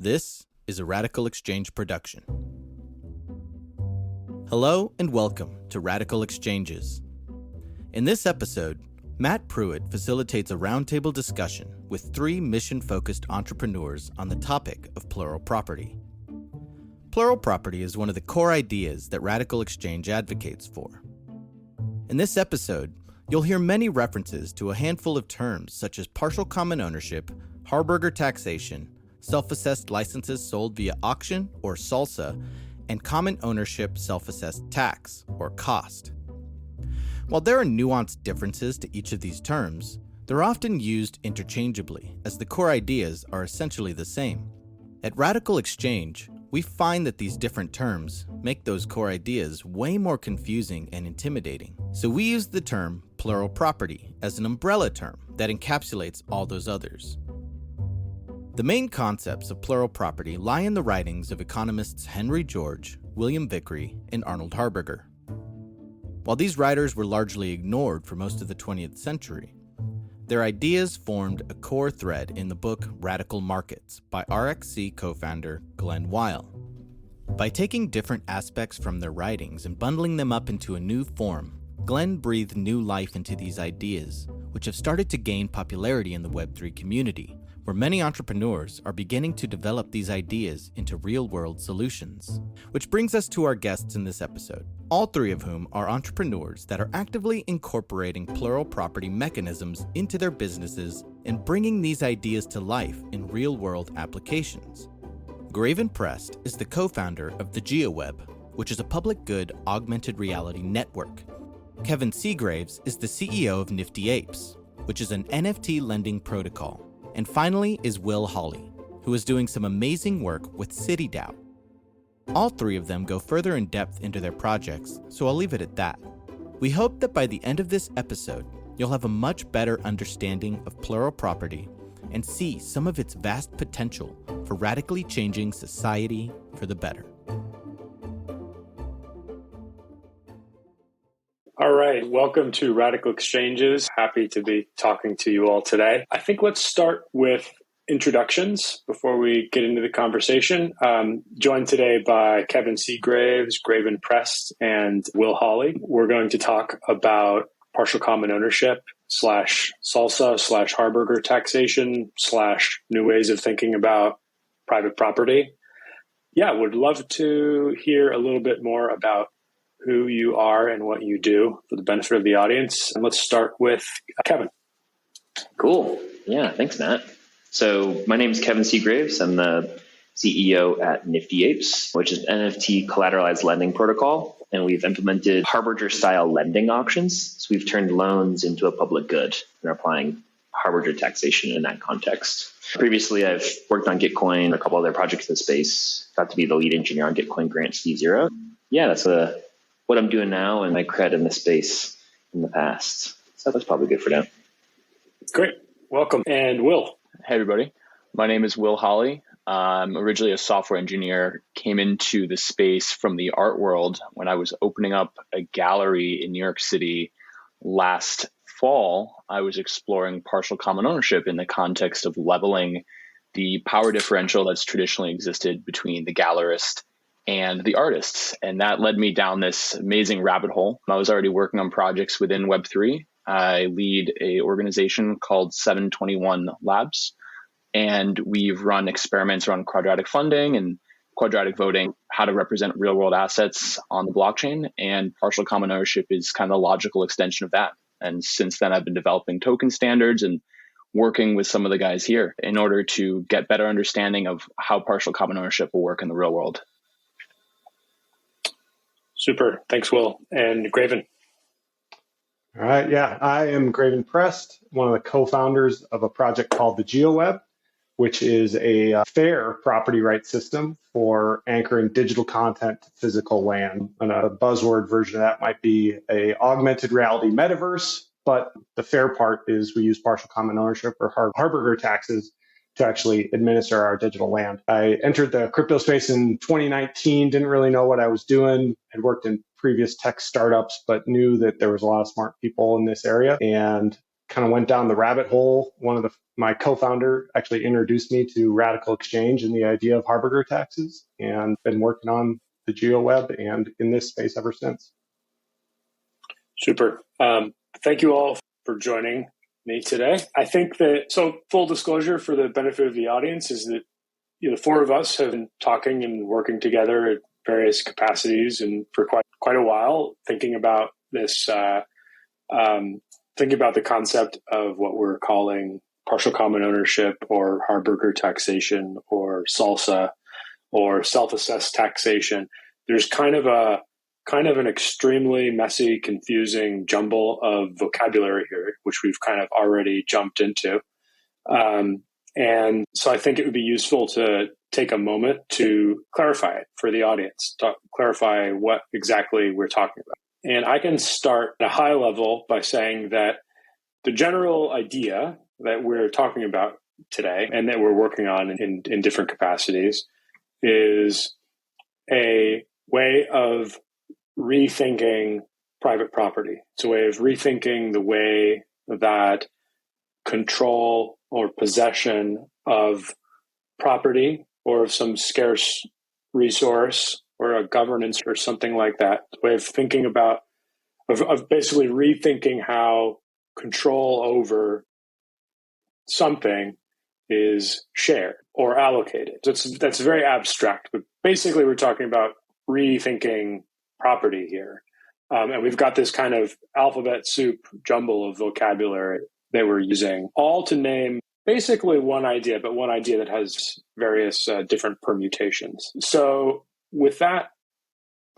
This is a Radical Exchange production. Hello and welcome to Radical Exchanges. In this episode, Matt Prewitt facilitates a roundtable discussion with three mission-focused entrepreneurs on the topic of plural property. Plural property is one of the core ideas that Radical Exchange advocates for. In this episode, you'll hear many references to a handful of terms such as partial common ownership, Harburger taxation, self-assessed licenses sold via auction or SALSA, and common ownership self-assessed tax or cost. While there are nuanced differences to each of these terms, they're often used interchangeably as the core ideas are essentially the same. At Radical Exchange, we find that these different terms make those core ideas way more confusing and intimidating. So we use the term plural property as an umbrella term that encapsulates all those others. The main concepts of plural property lie in the writings of economists Henry George, William Vickrey, and Arnold Harburger. While these writers were largely ignored for most of the 20th century, their ideas formed a core thread in the book Radical Markets by RXC co-founder Glenn Weil. By taking different aspects from their writings and bundling them up into a new form, Glenn breathed new life into these ideas, which have started to gain popularity in the Web3 community, where many entrepreneurs are beginning to develop these ideas into real-world solutions. Which brings us to our guests in this episode, all three of whom are entrepreneurs that are actively incorporating plural property mechanisms into their businesses and bringing these ideas to life in real-world applications. Graven Prest is the co-founder of the GeoWeb, which is a public good augmented reality network. Kevin Seagraves is the CEO of Nifty Apes, which is an NFT lending protocol. And finally is Will Holley, who is doing some amazing work with CityDAO. All three of them go further in depth into their projects, so I'll leave it at that. We hope that by the end of this episode, you'll have a much better understanding of plural property and see some of its vast potential for radically changing society for the better. All right, welcome to Radical Exchanges. Happy to be talking to you all today. I think let's start with introductions before we get into the conversation. Joined today by Kevin Seagraves, Graven Prest, and Will Holley. We're going to talk about partial common ownership / SALSA / Harburger taxation / new ways of thinking about private property. Yeah, would love to hear a little bit more about who you are and what you do for the benefit of the audience. And let's start with Kevin. Cool. Yeah, thanks, Matt. So my name is Kevin Seagraves. I'm the CEO at Nifty Apes, which is an NFT collateralized lending protocol. And we've implemented Harburger-style lending auctions. So we've turned loans into a public good and are applying Harburger taxation in that context. Previously, I've worked on Gitcoin and a couple other projects in the space. Got to be the lead engineer on Gitcoin Grant C0. Yeah, that's what I'm doing now and my cred in the space in the past. So that's probably good for now. Great. Welcome. And Will. Hey, everybody. My name is Will Holley. I'm originally a software engineer, came into the space from the art world when I was opening up a gallery in New York City last fall. I was exploring partial common ownership in the context of leveling the power differential that's traditionally existed between the gallerist and the artists. And that led me down this amazing rabbit hole. I was already working on projects within Web3. I lead an organization called 721 Labs, and we've run experiments around quadratic funding and quadratic voting, how to represent real world assets on the blockchain. And partial common ownership is kind of a logical extension of that. And since then, I've been developing token standards and working with some of the guys here in order to get better understanding of how partial common ownership will work in the real world. Super. Thanks, Will. And Graven. All right. Yeah, I am Graven Prest, one of the co-founders of a project called the GeoWeb, which is a fair property rights system for anchoring digital content to physical land. And a buzzword version of that might be a augmented reality metaverse, but the fair part is we use partial common ownership or Harburger taxes to actually administer our digital land. I entered the crypto space in 2019, didn't really know what I was doing, had worked in previous tech startups, but knew that there was a lot of smart people in this area and kind of went down the rabbit hole. My co-founder actually introduced me to Radical Exchange and the idea of harbinger taxes, and been working on the GeoWeb and in this space ever since. Super. Thank you all for joining me today. I think so full disclosure for the benefit of the audience is that the four of us have been talking and working together at various capacities and for quite a while, thinking about this, thinking about the concept of what we're calling partial common ownership or harbinger taxation or SALSA or self-assessed taxation. There's kind of an extremely messy, confusing jumble of vocabulary here, which we've kind of already jumped into. And so I think it would be useful to take a moment to clarify it for the audience, clarify what exactly we're talking about. And I can start at a high level by saying that the general idea that we're talking about today and that we're working on in different capacities is a way of rethinking private property. It's a way of rethinking the way that control or possession of property or of some scarce resource or a governance or something like that, a way of thinking about, of basically rethinking how control over something is shared or allocated. That's very abstract, but basically we're talking about rethinking property here. And we've got this kind of alphabet soup jumble of vocabulary that we're using, all to name basically one idea, but one idea that has various different permutations. So with that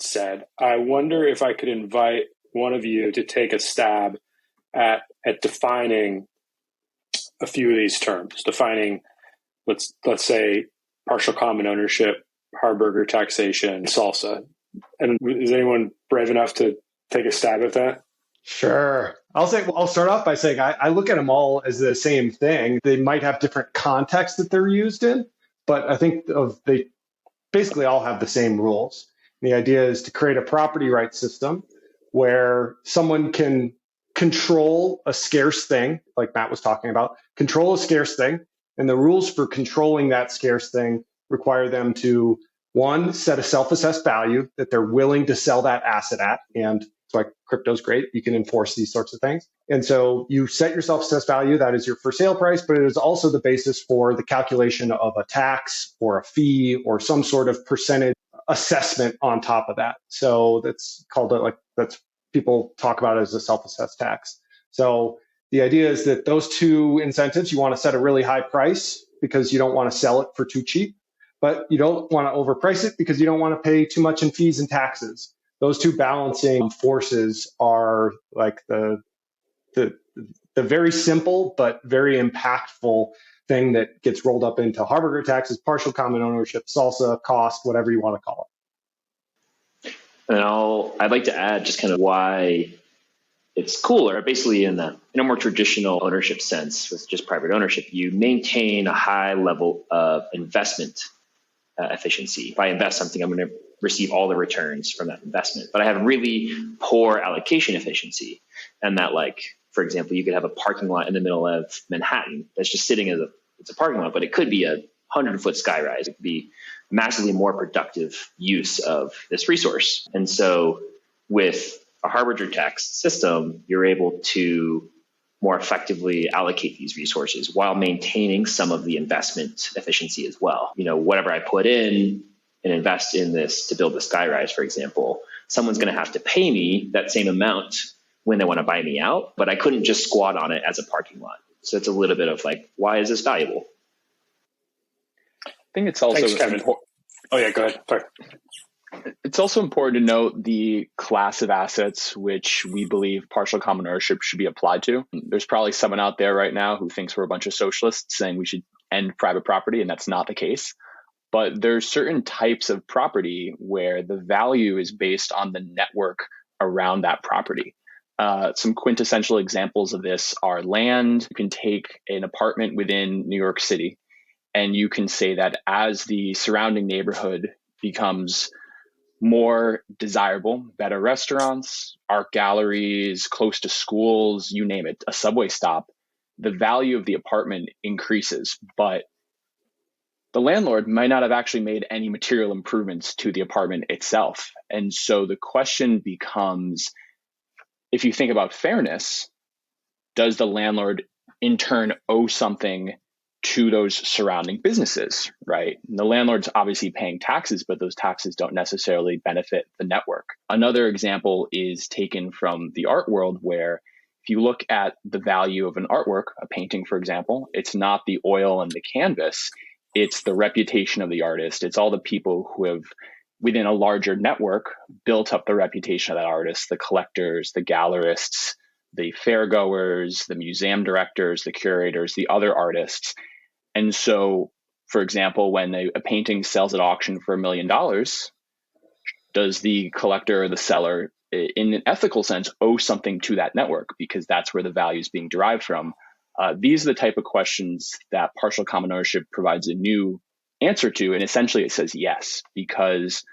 said, I wonder if I could invite one of you to take a stab at defining a few of these terms, defining, let's say, partial common ownership, harbinger taxation, SALSA. And is anyone brave enough to take a stab at that? Sure. I'll start off by saying I look at them all as the same thing. They might have different contexts that they're used in, but I think they basically all have the same rules. And the idea is to create a property rights system where someone can control a scarce thing, like Matt was talking about, control a scarce thing. And the rules for controlling that scarce thing require them to, one, set a self-assessed value that they're willing to sell that asset at. And that's why crypto's great. You can enforce these sorts of things. And so you set your self-assessed value. That is your for sale price, but it is also the basis for the calculation of a tax or a fee or some sort of percentage assessment on top of that. So that's called that's people talk about it as a self-assessed tax. So the idea is that those two incentives, you want to set a really high price because you don't want to sell it for too cheap, but you don't want to overprice it because you don't want to pay too much in fees and taxes. Those two balancing forces are like the very simple but very impactful thing that gets rolled up into harbinger taxes, partial common ownership, SALSA, cost, whatever you want to call it. And I'd like to add just kind of why it's cooler. Basically, in a more traditional ownership sense, with just private ownership, you maintain a high level of investment efficiency. If I invest something, I'm going to receive all the returns from that investment. But I have really poor allocation efficiency. And that, for example, you could have a parking lot in the middle of Manhattan that's just sitting as it's a parking lot, but it could be a 100-foot skyrise. It could be massively more productive use of this resource. And so with a harbinger tax system, you're able to more effectively allocate these resources while maintaining some of the investment efficiency as well. Whatever I put in and invest in this to build the skyrise, for example, someone's going to have to pay me that same amount when they want to buy me out, but I couldn't just squat on it as a parking lot. So it's a little bit of why is this valuable? I think it's also important. Oh yeah, go ahead. Sorry. It's also important to note the class of assets which we believe partial common ownership should be applied to. There's probably someone out there right now who thinks we're a bunch of socialists saying we should end private property, and that's not the case. But there's certain types of property where the value is based on the network around that property. Some quintessential examples of this are land. You can take an apartment within New York City, and you can say that as the surrounding neighborhood becomes more desirable, better restaurants, art galleries, close to schools, you name it, a subway stop, the value of the apartment increases. But the landlord might not have actually made any material improvements to the apartment itself. And so the question becomes, if you think about fairness, does the landlord in turn owe something to those surrounding businesses, right? And the landlord's obviously paying taxes, but those taxes don't necessarily benefit the network. Another example is taken from the art world, where if you look at the value of an artwork, a painting, for example, it's not the oil and the canvas, it's the reputation of the artist. It's all the people who have, within a larger network, built up the reputation of that artist, the collectors, the gallerists, the fairgoers, the museum directors, the curators, the other artists. And so, for example, when a painting sells at auction for $1 million, does the collector or the seller, in an ethical sense, owe something to that network, because that's where the value is being derived from? These are the type of questions that partial common ownership provides a new answer to. And essentially it says yes, because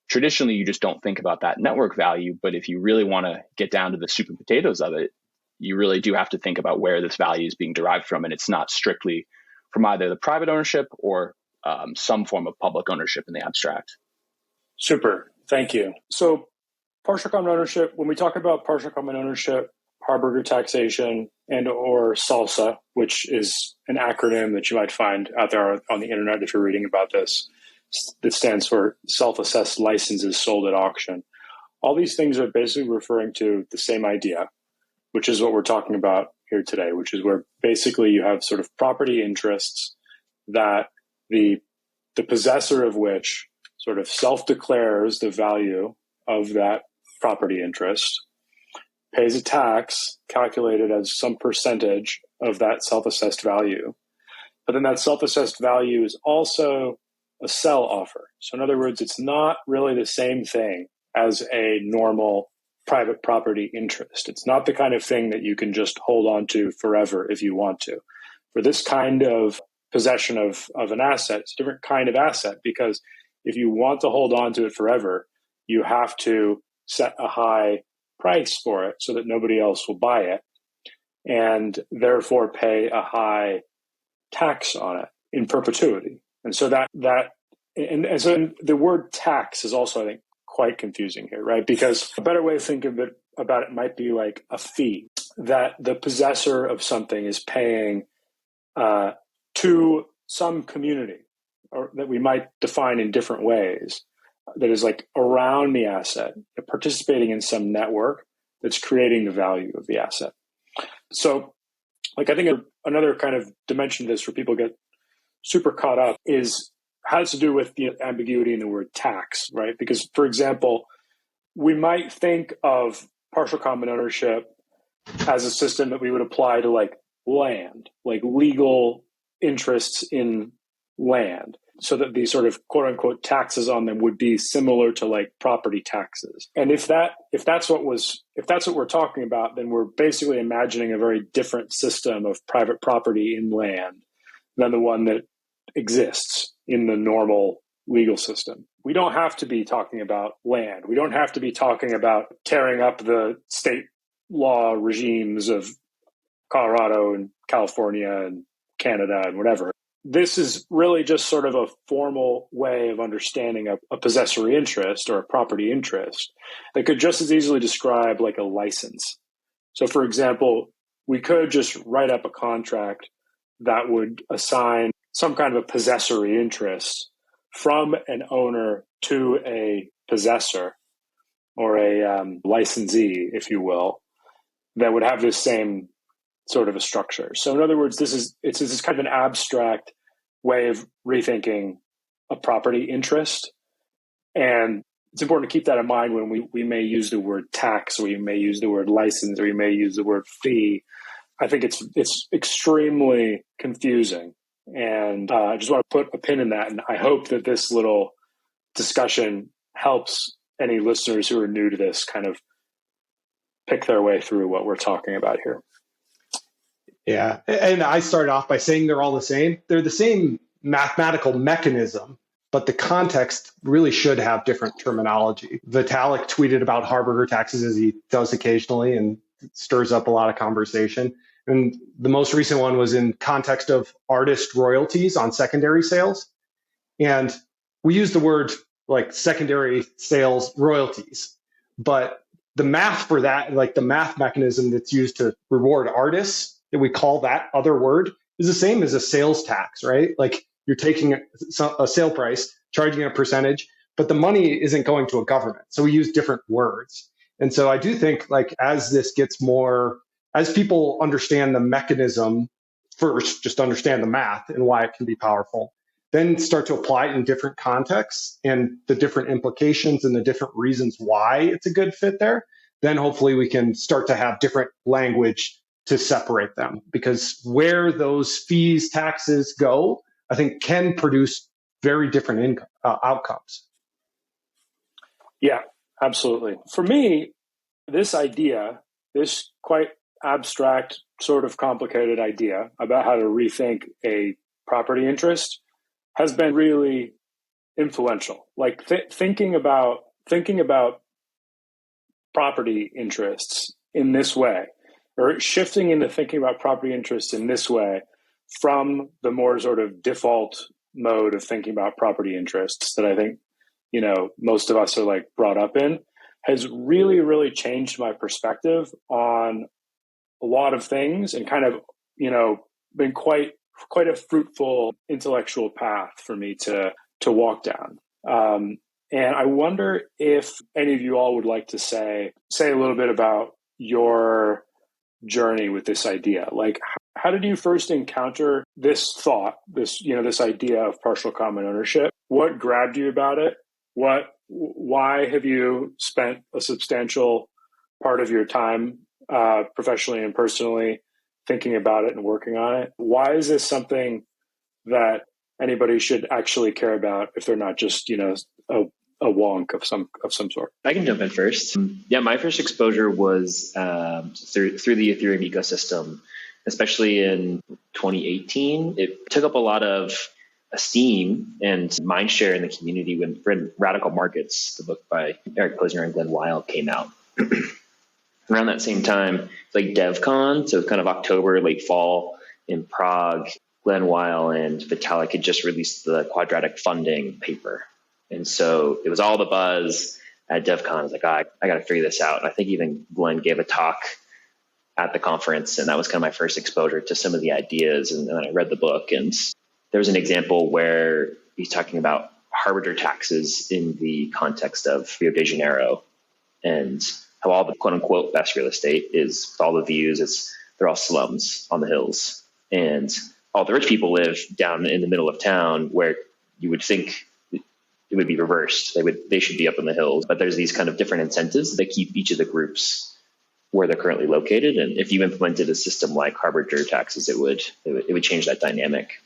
traditionally you just don't think about that network value. But if you really want to get down to the soup and potatoes of it, you really do have to think about where this value is being derived from. And it's not strictly from either the private ownership or some form of public ownership in the abstract. Super. Thank you. So partial common ownership, when we talk about partial common ownership, Harburger taxation, and or SALSA, which is an acronym that you might find out there on the internet if you're reading about this, that stands for self-assessed licenses sold at auction. All these things are basically referring to the same idea, which is what we're talking about here today, which is where basically you have sort of property interests that the possessor of which sort of self-declares the value of that property interest, pays a tax calculated as some percentage of that self-assessed value. But then that self-assessed value is also a sell offer. So in other words, it's not really the same thing as a normal private property interest. It's not the kind of thing that you can just hold on to forever if you want to. For this kind of possession of an asset, it's a different kind of asset, because if you want to hold on to it forever, you have to set a high price for it so that nobody else will buy it, and therefore pay a high tax on it in perpetuity. And so so the word tax is also, I think, quite confusing here, right? Because a better way to think of it about it might be like a fee that the possessor of something is paying to some community, or that we might define in different ways, that is like around the asset, participating in some network that's creating the value of the asset. So like, I think another kind of dimension of this where people get super caught up has to do with the ambiguity in the word tax, right? Because, for example, we might think of partial common ownership as a system that we would apply to like land, like legal interests in land, so that the sort of quote unquote taxes on them would be similar to like property taxes. And if that's what we're talking about, then we're basically imagining a very different system of private property in land than the one that exists in the normal legal system. We don't have to be talking about land. We don't have to be talking about tearing up the state law regimes of Colorado and California and Canada and whatever. This is really just sort of a formal way of understanding a possessory interest or a property interest that could just as easily describe like a license. So, for example, we could just write up a contract that would assign some kind of a possessory interest from an owner to a possessor, or a licensee, if you will, that would have this same sort of a structure. So in other words, it's this kind of an abstract way of rethinking a property interest. And it's important to keep that in mind when we may use the word tax, or we may use the word license, or we may use the word fee. I think it's extremely confusing. And I just want to put a pin in that. And I hope that this little discussion helps any listeners who are new to this kind of pick their way through what we're talking about here. Yeah. And I started off by saying they're all the same. They're the same mathematical mechanism, but the context really should have different terminology. Vitalik tweeted about harbinger taxes, as he does occasionally, and stirs up a lot of conversation. And the most recent one was in context of artist royalties on secondary sales. And we use the word like secondary sales royalties, but the math for that, like the math mechanism that's used to reward artists, that we call that other word, is the same as a sales tax, right? Like you're taking a sale price, charging a percentage, but the money isn't going to a government. So we use different words. And so I do think like as this gets more, as people understand the mechanism first, just understand the math and why it can be powerful, then start to apply it in different contexts and the different implications and the different reasons why it's a good fit there, then hopefully we can start to have different language to separate them. Because where those fees, taxes go, I think can produce very different outcomes. Yeah, absolutely. For me, this idea, this quite abstract, sort of complicated idea about how to rethink a property interest has been really influential. Like thinking about property interests in this way, or shifting into thinking about property interests in this way from the more sort of default mode of thinking about property interests that I think, most of us are like brought up in, has really, really changed my perspective on a lot of things and kind of, been quite a fruitful intellectual path for me to walk down. And I wonder if any of you all would like to say a little bit about your journey with this idea. Like, how did you first encounter this thought, this idea of partial common ownership? What grabbed you about it? Why have you spent a substantial part of your time, professionally and personally, thinking about it and working on it? Why is this something that anybody should actually care about if they're not just, a wonk of some sort? I can jump in first. Yeah, my first exposure was through the Ethereum ecosystem, especially in 2018. It took up a lot of esteem and mind share in the community when Radical Markets, the book by Eric Posner and Glenn Weil, came out. Around that same time, it's like DevCon, so kind of October, late fall in Prague, Glenn Weil and Vitalik had just released the quadratic funding paper. And so it was all the buzz at DevCon. I was like, I got to figure this out. And I think even Glenn gave a talk at the conference, and that was kind of my first exposure to some of the ideas. And then I read the book, and there was an example where he's talking about harbinger taxes in the context of Rio de Janeiro and how all the quote unquote best real estate is all the views. They're all slums on the hills, and all the rich people live down in the middle of town where you would think it would be reversed. They should be up in the hills, but there's these kind of different incentives that keep each of the groups where they're currently located. And if you implemented a system like harbinger taxes, it would change that dynamic.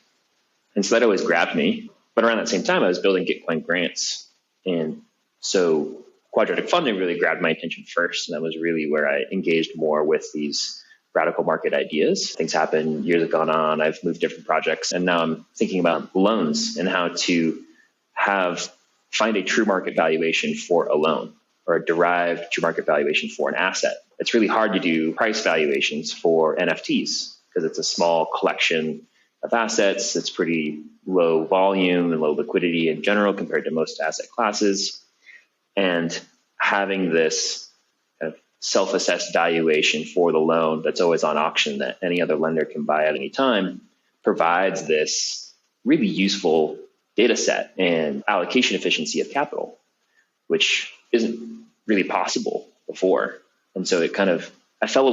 And so that always grabbed me. But around that same time, I was building Gitcoin grants. And so quadratic funding really grabbed my attention first. And that was really where I engaged more with these radical market ideas. Things happen, years have gone on, I've moved different projects. And now I'm thinking about loans and how to find a true market valuation for a loan or a derived true market valuation for an asset. It's really hard to do price valuations for NFTs because it's a small collection of assets. It's pretty low volume and low liquidity in general compared to most asset classes. And having this kind of self-assessed valuation for the loan that's always on auction that any other lender can buy at any time provides this really useful data set and allocation efficiency of capital, which isn't really possible before. And so I fell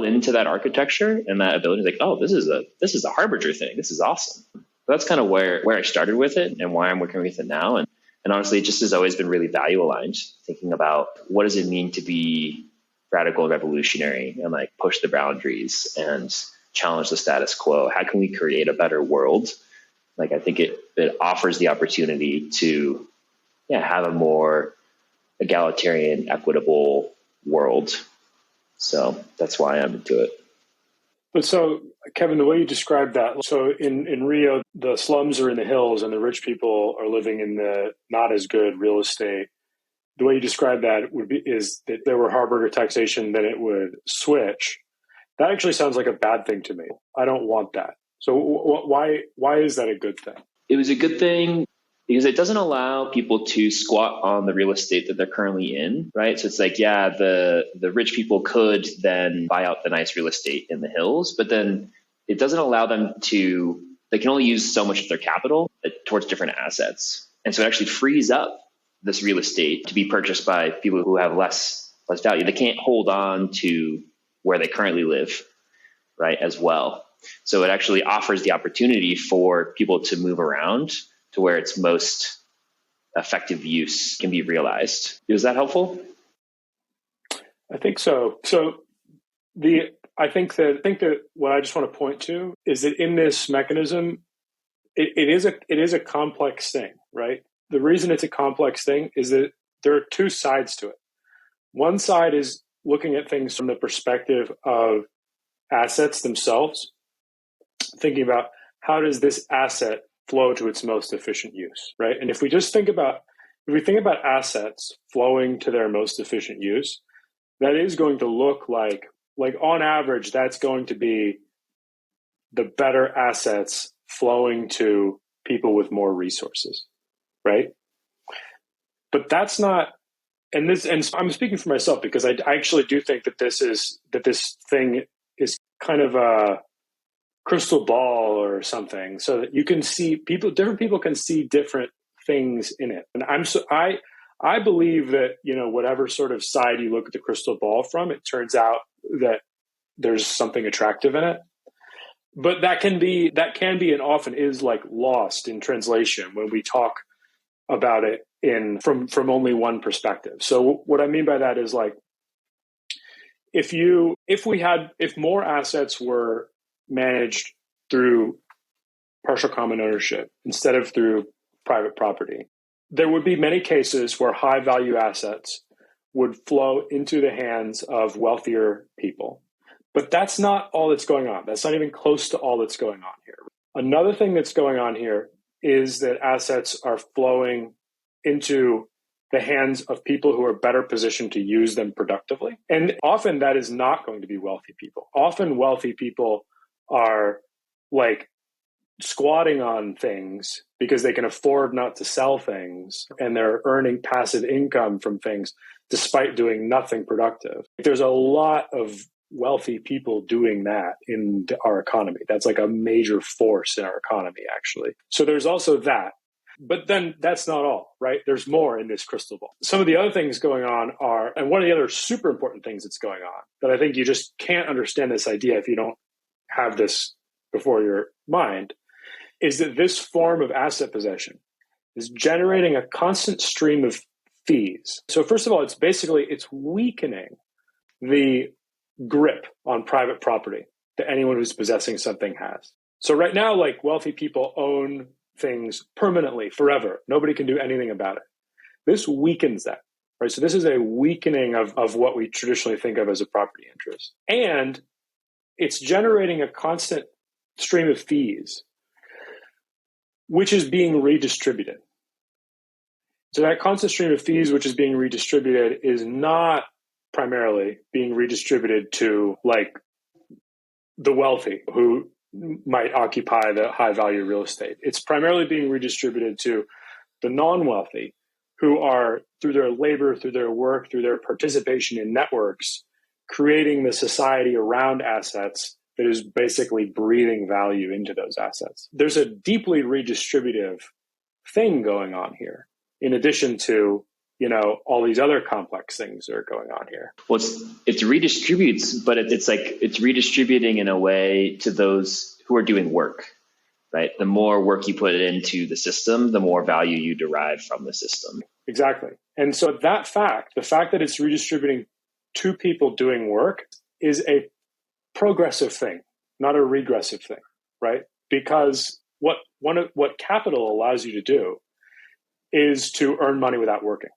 into that architecture and that ability, like, oh, this is a harbinger thing. This is awesome. So that's kind of where I started with it and why I'm working with it now. And honestly, it just has always been really value aligned, thinking about what does it mean to be radical and revolutionary and like push the boundaries and challenge the status quo. How can we create a better world? Like, I think it offers the opportunity to have a more egalitarian, equitable world. So that's why I'm into it. But so, Kevin, the way you described that, so in Rio, the slums are in the hills and the rich people are living in the not as good real estate. The way you describe that is that there were harder taxation, then it would switch. That actually sounds like a bad thing to me. I don't want that. So why is that a good thing? It was a good thing because it doesn't allow people to squat on the real estate that they're currently in, right? So it's like, yeah, the rich people could then buy out the nice real estate in the hills, but then it doesn't allow them to, they can only use so much of their capital towards different assets. And so it actually frees up this real estate to be purchased by people who have less value. They can't hold on to where they currently live, right, as well. So it actually offers the opportunity for people to move around to where its most effective use can be realized. Is that helpful? I think so. So I think that what I just want to point to is that in this mechanism, it is a complex thing, right? The reason it's a complex thing is that there are two sides to it. One side is looking at things from the perspective of assets themselves, thinking about how does this asset flow to its most efficient use, right? And if we think about assets flowing to their most efficient use, that is going to look like on average, that's going to be the better assets flowing to people with more resources, right? But that's not, and I'm speaking for myself because I actually do think that this thing is kind of a crystal ball or something, so that you can see different people can see different things in it. And I believe that, whatever sort of side you look at the crystal ball from, it turns out that there's something attractive in it. But that can be and often is lost in translation when we talk about it from only one perspective. So what I mean by that is if more assets were managed through partial common ownership instead of through private property, there would be many cases where high value assets would flow into the hands of wealthier people. But that's not all that's going on. That's not even close to all that's going on here. Another thing that's going on here is that assets are flowing into the hands of people who are better positioned to use them productively. And often that is not going to be wealthy people. Often wealthy people are squatting on things because they can afford not to sell things, and they're earning passive income from things despite doing nothing productive. There's a lot of wealthy people doing that in our economy. That's a major force in our economy, actually. So there's also that. But then that's not all, right? There's more in this crystal ball. Some of the other things going on are, and one of the other super important things that's going on that I think you just can't understand this idea if you don't have this before your mind, is that this form of asset possession is generating a constant stream of fees. So first of all, it's weakening the grip on private property that anyone who's possessing something has. So right now, wealthy people own things permanently, forever. Nobody can do anything about it. This weakens that, right? So this is a weakening of what we traditionally think of as a property interest. And it's generating a constant stream of fees, which is being redistributed. So that constant stream of fees, which is being redistributed, is not primarily being redistributed to the wealthy who might occupy the high value real estate. It's primarily being redistributed to the non-wealthy who are, through their labor, through their work, through their participation in networks, creating the society around assets that is basically breathing value into those assets. There's a deeply redistributive thing going on here, in addition to all these other complex things that are going on here. Well, it's redistributes, but it's redistributing in a way to those who are doing work, right? The more work you put into the system, the more value you derive from the system. Exactly. And so the fact that it's redistributing to people doing work is a progressive thing, not a regressive thing, right? Because what capital allows you to do is to earn money without working.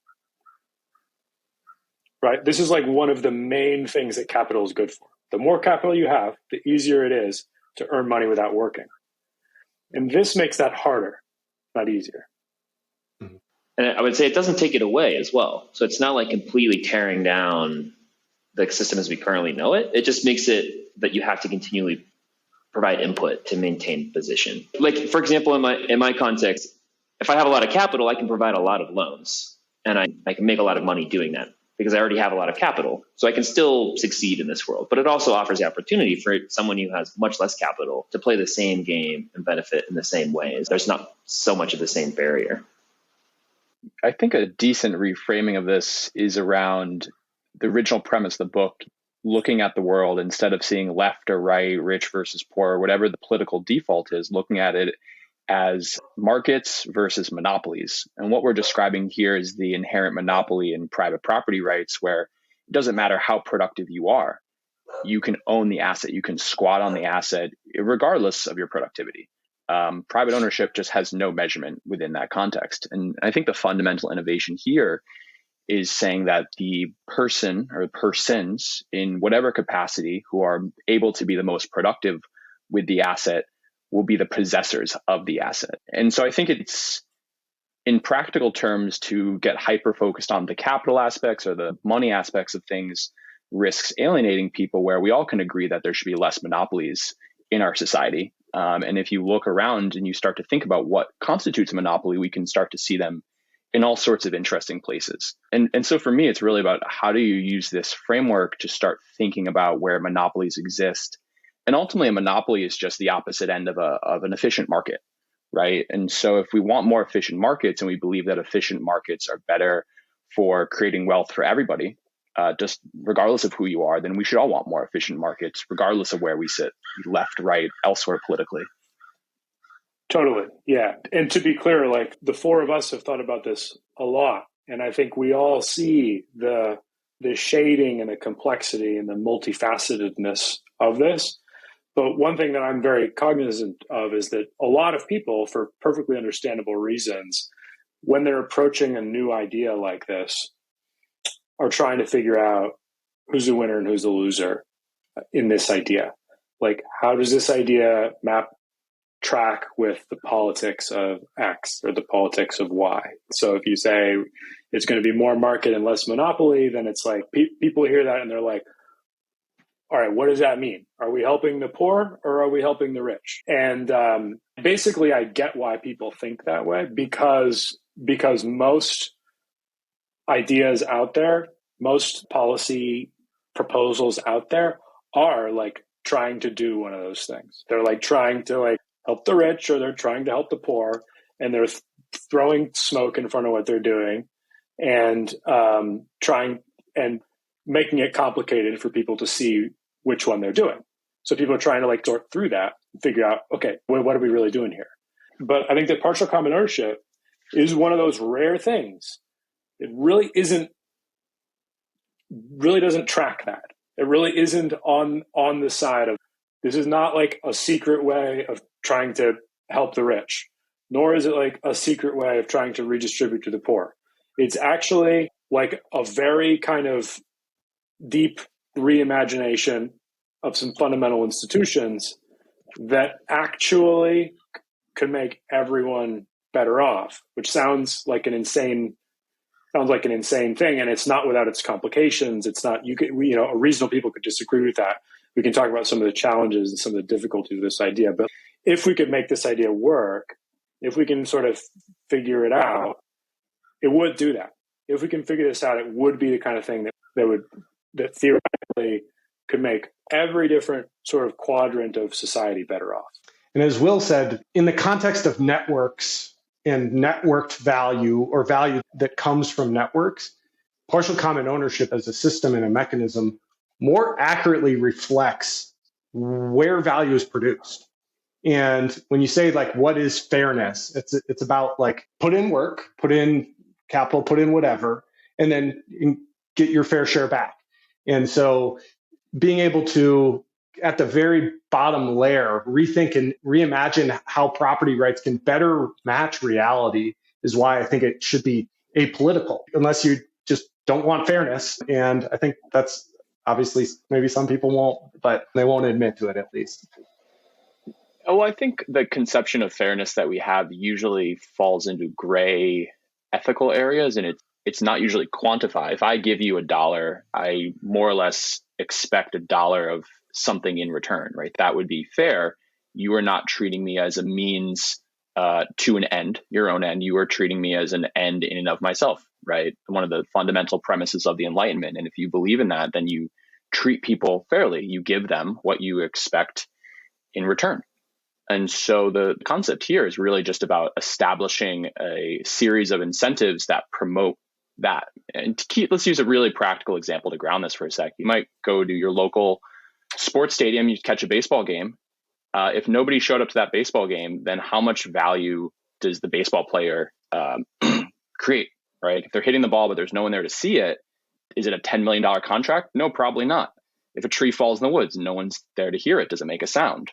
Right? This is one of the main things that capital is good for. The more capital you have, the easier it is to earn money without working. And this makes that harder, not easier. And I would say it doesn't take it away as well. So it's not like completely tearing down the system as we currently know it. It just makes it that you have to continually provide input to maintain position. Like, for example, in my context, if I have a lot of capital, I can provide a lot of loans, and I can make a lot of money doing that because I already have a lot of capital. So I can still succeed in this world. But it also offers the opportunity for someone who has much less capital to play the same game and benefit in the same ways. There's not so much of the same barrier. I think a decent reframing of this is around the original premise of the book, looking at the world instead of seeing left or right, rich versus poor, whatever the political default is, looking at it as markets versus monopolies. And what we're describing here is the inherent monopoly in private property rights, where it doesn't matter how productive you are. You can own the asset, you can squat on the asset, regardless of your productivity. Private ownership just has no measurement within that context. And I think the fundamental innovation here is saying that the person or persons in whatever capacity who are able to be the most productive with the asset will be the possessors of the asset. And so I think it's, in practical terms, to get hyper-focused on the capital aspects or the money aspects of things risks alienating people, where we all can agree that there should be less monopolies in our society. And if you look around and you start to think about what constitutes a monopoly, we can start to see them in all sorts of interesting places. And so for me, it's really about how do you use this framework to start thinking about where monopolies exist. And ultimately, a monopoly is just the opposite end of an efficient market, right? And so if we want more efficient markets, and we believe that efficient markets are better for creating wealth for everybody, just regardless of who you are, then we should all want more efficient markets, regardless of where we sit, left, right, elsewhere politically. Totally. Yeah. And to be clear, like, the four of us have thought about this a lot. And I think we all see the shading and the complexity and the multifacetedness of this. But one thing that I'm very cognizant of is that a lot of people, for perfectly understandable reasons, when they're approaching a new idea like this, are trying to figure out who's the winner and who's the loser in this idea. Like, how does this idea track with the politics of X or the politics of Y? So if you say it's going to be more market and less monopoly, then it's like people hear that and they're like, all right, what does that mean? Are we helping the poor or are we helping the rich? And basically, I get why people think that way, because most ideas out there, most policy proposals out there are like trying to do one of those things. They're like trying to like help the rich, or they're trying to help the poor, and they're throwing smoke in front of what they're doing, and trying and making it complicated for people to see which one they're doing. So people are trying to like sort through that and figure out, okay, what are we really doing here? But I think that partial common ownership is one of those rare things. It really doesn't track that. It really isn't on the side of, this is not like a secret way of trying to help the rich, nor is it like a secret way of trying to redistribute to the poor. It's actually like a very kind of deep reimagination of some fundamental institutions that actually could make everyone better off, which sounds like an insane thing, and it's not without its complications. It's not, reasonable people could disagree with that. We can talk about some of the challenges and some of the difficulties of this idea, but if we could make this idea work, if we can sort of figure it out, it would do that. If we can figure this out, it would be the kind of thing that theoretically could make every different sort of quadrant of society better off. And as Will said, in the context of networks and networked value, or value that comes from networks, partial common ownership as a system and a mechanism more accurately reflects where value is produced. And when you say like, what is fairness? It's about like, put in work, put in capital, put in whatever, and then get your fair share back. And so being able to, at the very bottom layer, rethink and reimagine how property rights can better match reality is why I think it should be apolitical, unless you just don't want fairness. And I think that's Obviously, maybe some people won't, but they won't admit to it at least. Oh, I think the conception of fairness that we have usually falls into gray ethical areas, and it's not usually quantified. If I give you $1, I more or less expect $1 of something in return, right? That would be fair. You are not treating me as a means to an end, your own end. You are treating me as an end in and of myself, right? One of the fundamental premises of the Enlightenment. And if you believe in that, then you treat people fairly. You give them what you expect in return. And so the concept here is really just about establishing a series of incentives that promote that. And let's use a really practical example to ground this for a sec. You might go to your local sports stadium, you catch a baseball game. If nobody showed up to that baseball game, then how much value does the baseball player create, right? If they're hitting the ball, but there's no one there to see it, is it a $10 million contract? No, probably not. If a tree falls in the woods, no one's there to hear it. Does it make a sound?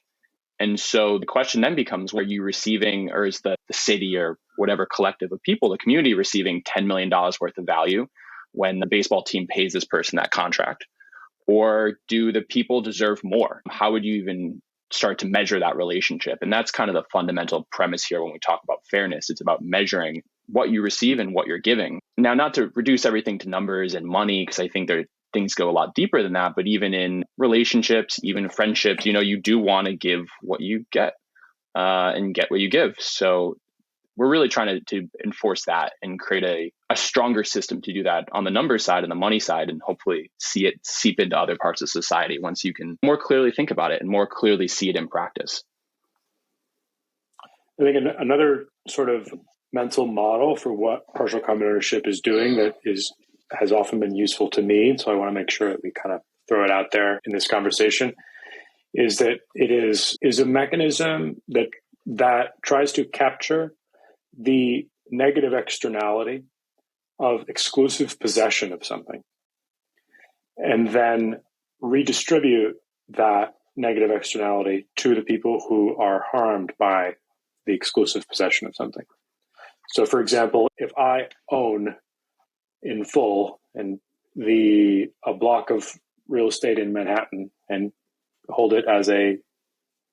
And so the question then becomes, were you receiving, or is the city or whatever collective of people, the community, receiving $10 million worth of value when the baseball team pays this person that contract? Or do the people deserve more? How would you even start to measure that relationship? And that's kind of the fundamental premise here when we talk about fairness. It's about measuring what you receive and what you're giving. Now, not to reduce everything to numbers and money, because I think things go a lot deeper than that, but even in relationships, even friendships, you do want to give what you get and get what you give. So we're really trying to enforce that and create a stronger system to do that on the number side and the money side, and hopefully see it seep into other parts of society once you can more clearly think about it and more clearly see it in practice. I think another sort of mental model for what partial common ownership is doing that has often been useful to me, so I want to make sure that we kind of throw it out there in this conversation, is that it is a mechanism that tries to capture the negative externality of exclusive possession of something and then redistribute that negative externality to the people who are harmed by the exclusive possession of something. So, for example, if I own in full and a block of real estate in Manhattan and hold it as a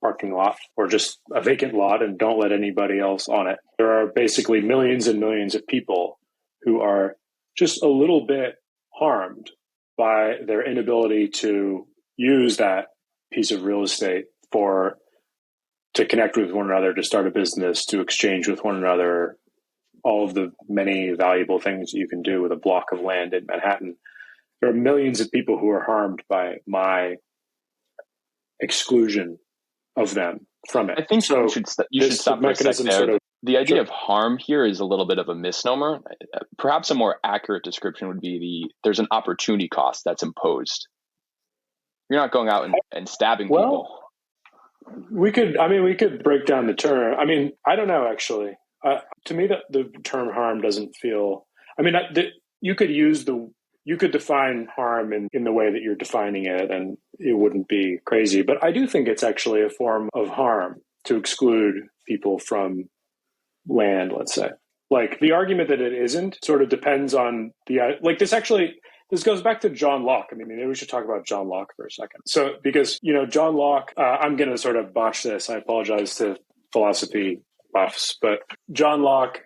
parking lot or just a vacant lot and don't let anybody else on it, there are basically millions and millions of people who are just a little bit harmed by their inability to use that piece of real estate to connect with one another, to start a business, to exchange with one another, all of the many valuable things you can do with a block of land in Manhattan. There are millions of people who are harmed by my exclusion of them from it. I think so. You should stop for a second there. The idea of harm here is a little bit of a misnomer. Perhaps a more accurate description would be there's an opportunity cost that's imposed. You're not going out and stabbing people. We could break down the term. I don't know, actually. To me, the term harm doesn't feel. You could define harm in the way that you're defining it, and it wouldn't be crazy. But I do think it's actually a form of harm to exclude people from land, let's say. Like, the argument that it isn't sort of depends on this goes back to John Locke. Maybe we should talk about John Locke for a second. So, because, John Locke, I'm going to sort of botch this. I apologize to philosophy buffs, but John Locke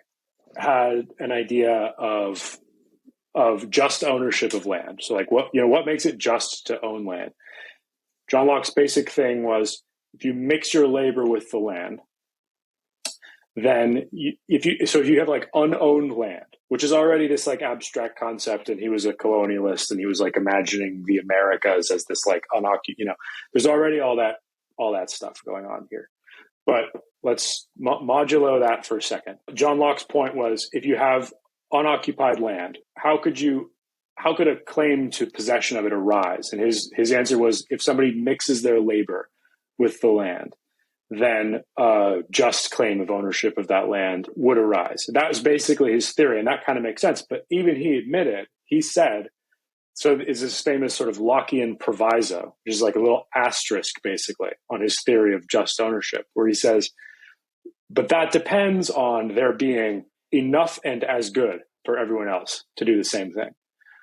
had an idea of just ownership of land. So, like, what makes it just to own land? John Locke's basic thing was, if you mix your labor with the land, then if you have like unowned land, which is already this like abstract concept, and he was a colonialist and he was like imagining the Americas as this like unoccupied, there's already all that stuff going on here. But let's modulo that for a second. John Locke's point was, if you have unoccupied land, how could a claim to possession of it arise? And his answer was, if somebody mixes their labor with the land, then a just claim of ownership of that land would arise. That was basically his theory, and that kind of makes sense. But even he said, so is this famous sort of Lockean proviso, which is like a little asterisk basically on his theory of just ownership, where he says, but that depends on there being enough and as good for everyone else to do the same thing.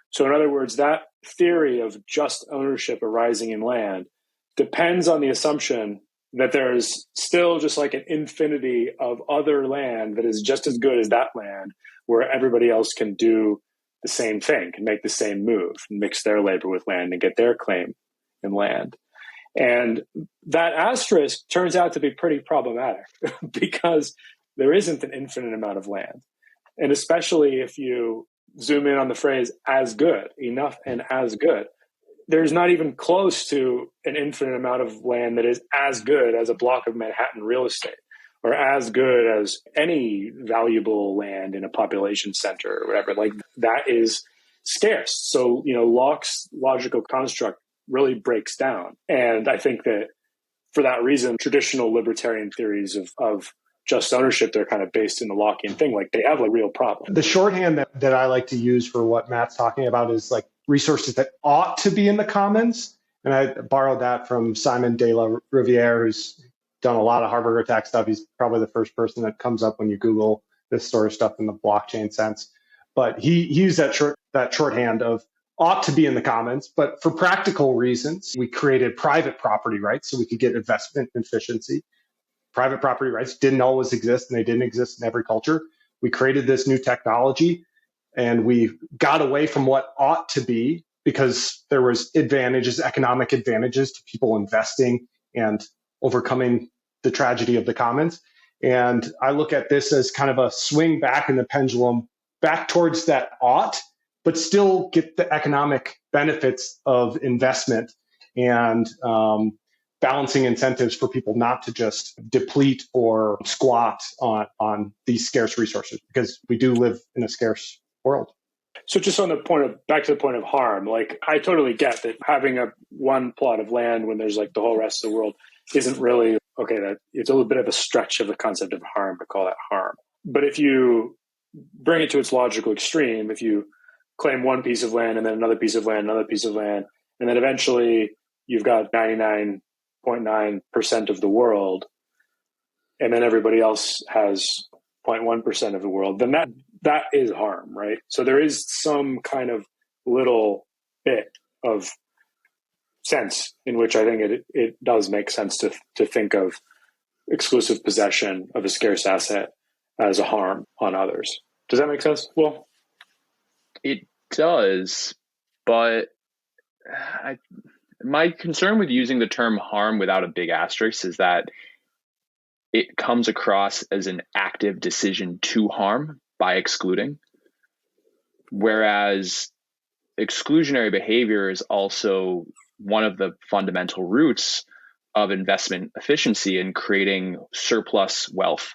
So in other words, that theory of just ownership arising in land depends on the assumption that there's still just like an infinity of other land that is just as good as that land, where everybody else can do the same thing, can make the same move, and mix their labor with land and get their claim in land. And that asterisk turns out to be pretty problematic because there isn't an infinite amount of land. And especially if you zoom in on the phrase as good, enough and as good, there's not even close to an infinite amount of land that is as good as a block of Manhattan real estate, or as good as any valuable land in a population center or whatever. Like, that is scarce. So, Locke's logical construct really breaks down. And I think that for that reason, traditional libertarian theories of just ownership, they're kind of based in the Lockean thing. Like, they have a real problem. The shorthand that I like to use for what Matt's talking about is like resources that ought to be in the commons. And I borrowed that from Simon de la Riviere, who's done a lot of Harvard attack stuff. He's probably the first person that comes up when you Google this sort of stuff in the blockchain sense. But he used that shorthand of ought to be in the commons, but for practical reasons, we created private property rights so we could get investment efficiency. Private property rights didn't always exist, and they didn't exist in every culture. We created this new technology, and we got away from what ought to be because there was advantages, economic advantages to people investing and overcoming the tragedy of the commons. And I look at this as kind of a swing back in the pendulum back towards that ought, but still get the economic benefits of investment and balancing incentives for people not to just deplete or squat on these scarce resources, because we do live in a scarce world. So just on the point of, back to the point of harm, like, I totally get that having one plot of land when there's like the whole rest of the world isn't really, okay, that it's a little bit of a stretch of the concept of harm to call that harm. But if you bring it to its logical extreme, if you claim one piece of land and then another piece of land, another piece of land, and then eventually you've got 99.9% of the world, and then everybody else has 0.1% of the world, then that is harm, right? So there is some kind of little bit of sense in which I think it does make sense to think of exclusive possession of a scarce asset as a harm on others. Does that make sense? Well, it does, but my concern with using the term harm without a big asterisk is that it comes across as an active decision to harm by excluding, whereas exclusionary behavior is also one of the fundamental roots of investment efficiency in creating surplus wealth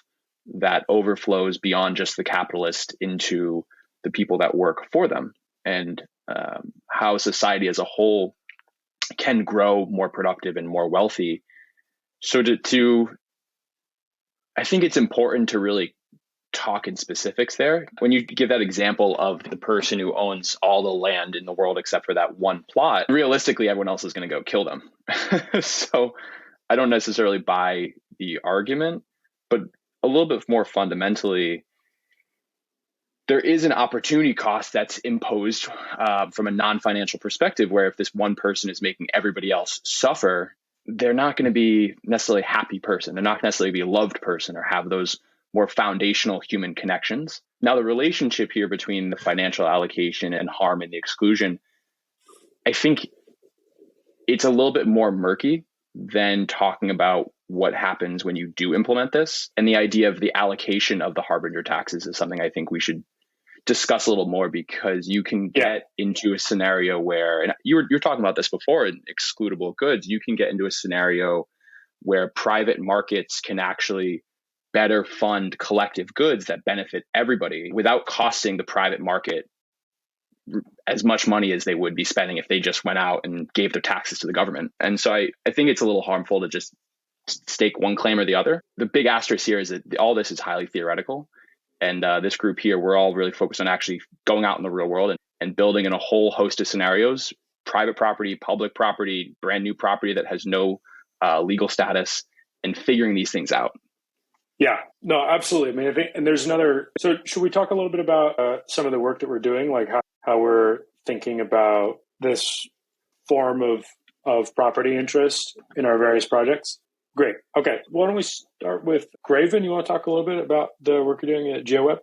that overflows beyond just the capitalist into the people that work for them, and how society as a whole can grow more productive and more wealthy. So I think it's important to really talk in specifics there. When you give that example of the person who owns all the land in the world except for that one plot, realistically, everyone else is going to go kill them. So I don't necessarily buy the argument, but a little bit more fundamentally, there is an opportunity cost that's imposed from a non-financial perspective, where if this one person is making everybody else suffer, they're not going to be necessarily a happy person. They're not necessarily be a loved person or have those more foundational human connections. Now, the relationship here between the financial allocation and harm and the exclusion, I think it's a little bit more murky than talking about what happens when you do implement this. And the idea of the allocation of the harbinger taxes is something I think we should discuss a little more, because you can get into a scenario where, and you're talking about this before in excludable goods, you can get into a scenario where private markets can actually better fund collective goods that benefit everybody without costing the private market as much money as they would be spending if they just went out and gave their taxes to the government. And so I think it's a little harmful to just stake one claim or the other. The big asterisk here is that all this is highly theoretical. And this group here, we're all really focused on actually going out in the real world and building in a whole host of scenarios, private property, public property, brand new property that has no legal status, and figuring these things out. Yeah, no, absolutely. I mean, I think, and there's another, so should we talk a little bit about some of the work that we're doing, like how we're thinking about this form of property interest in our various projects? Great. Okay. Why don't we start with Graven? You want to talk a little bit about the work you're doing at GeoWeb?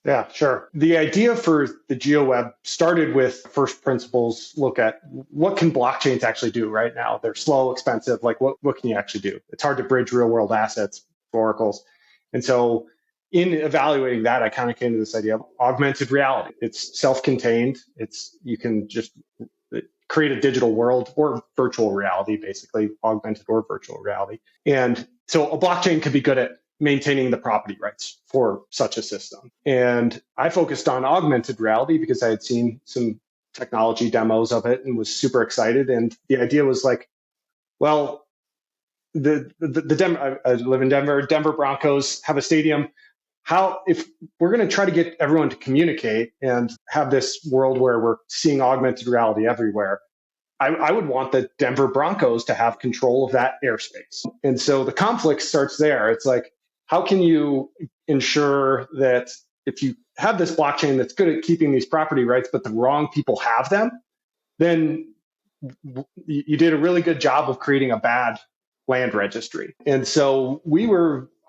Yeah, sure. The idea for the GeoWeb started with first principles, look at what can blockchains actually do right now? They're slow, expensive. Like what can you actually do? It's hard to bridge real world assets for oracles. And so in evaluating that, I kind of came to this idea of augmented reality. It's self-contained. You can just create a digital world or virtual reality, basically augmented or virtual reality. And so a blockchain could be good at maintaining the property rights for such a system. And I focused on augmented reality because I had seen some technology demos of it and was super excited. And the idea was like, well, I live in Denver. Denver Broncos have a stadium. If we're going to try to get everyone to communicate and have this world where we're seeing augmented reality everywhere, I would want the Denver Broncos to have control of that airspace. And so the conflict starts there. It's like, how can you ensure that if you have this blockchain that's good at keeping these property rights, but the wrong people have them, then you did a really good job of creating a bad land registry. And so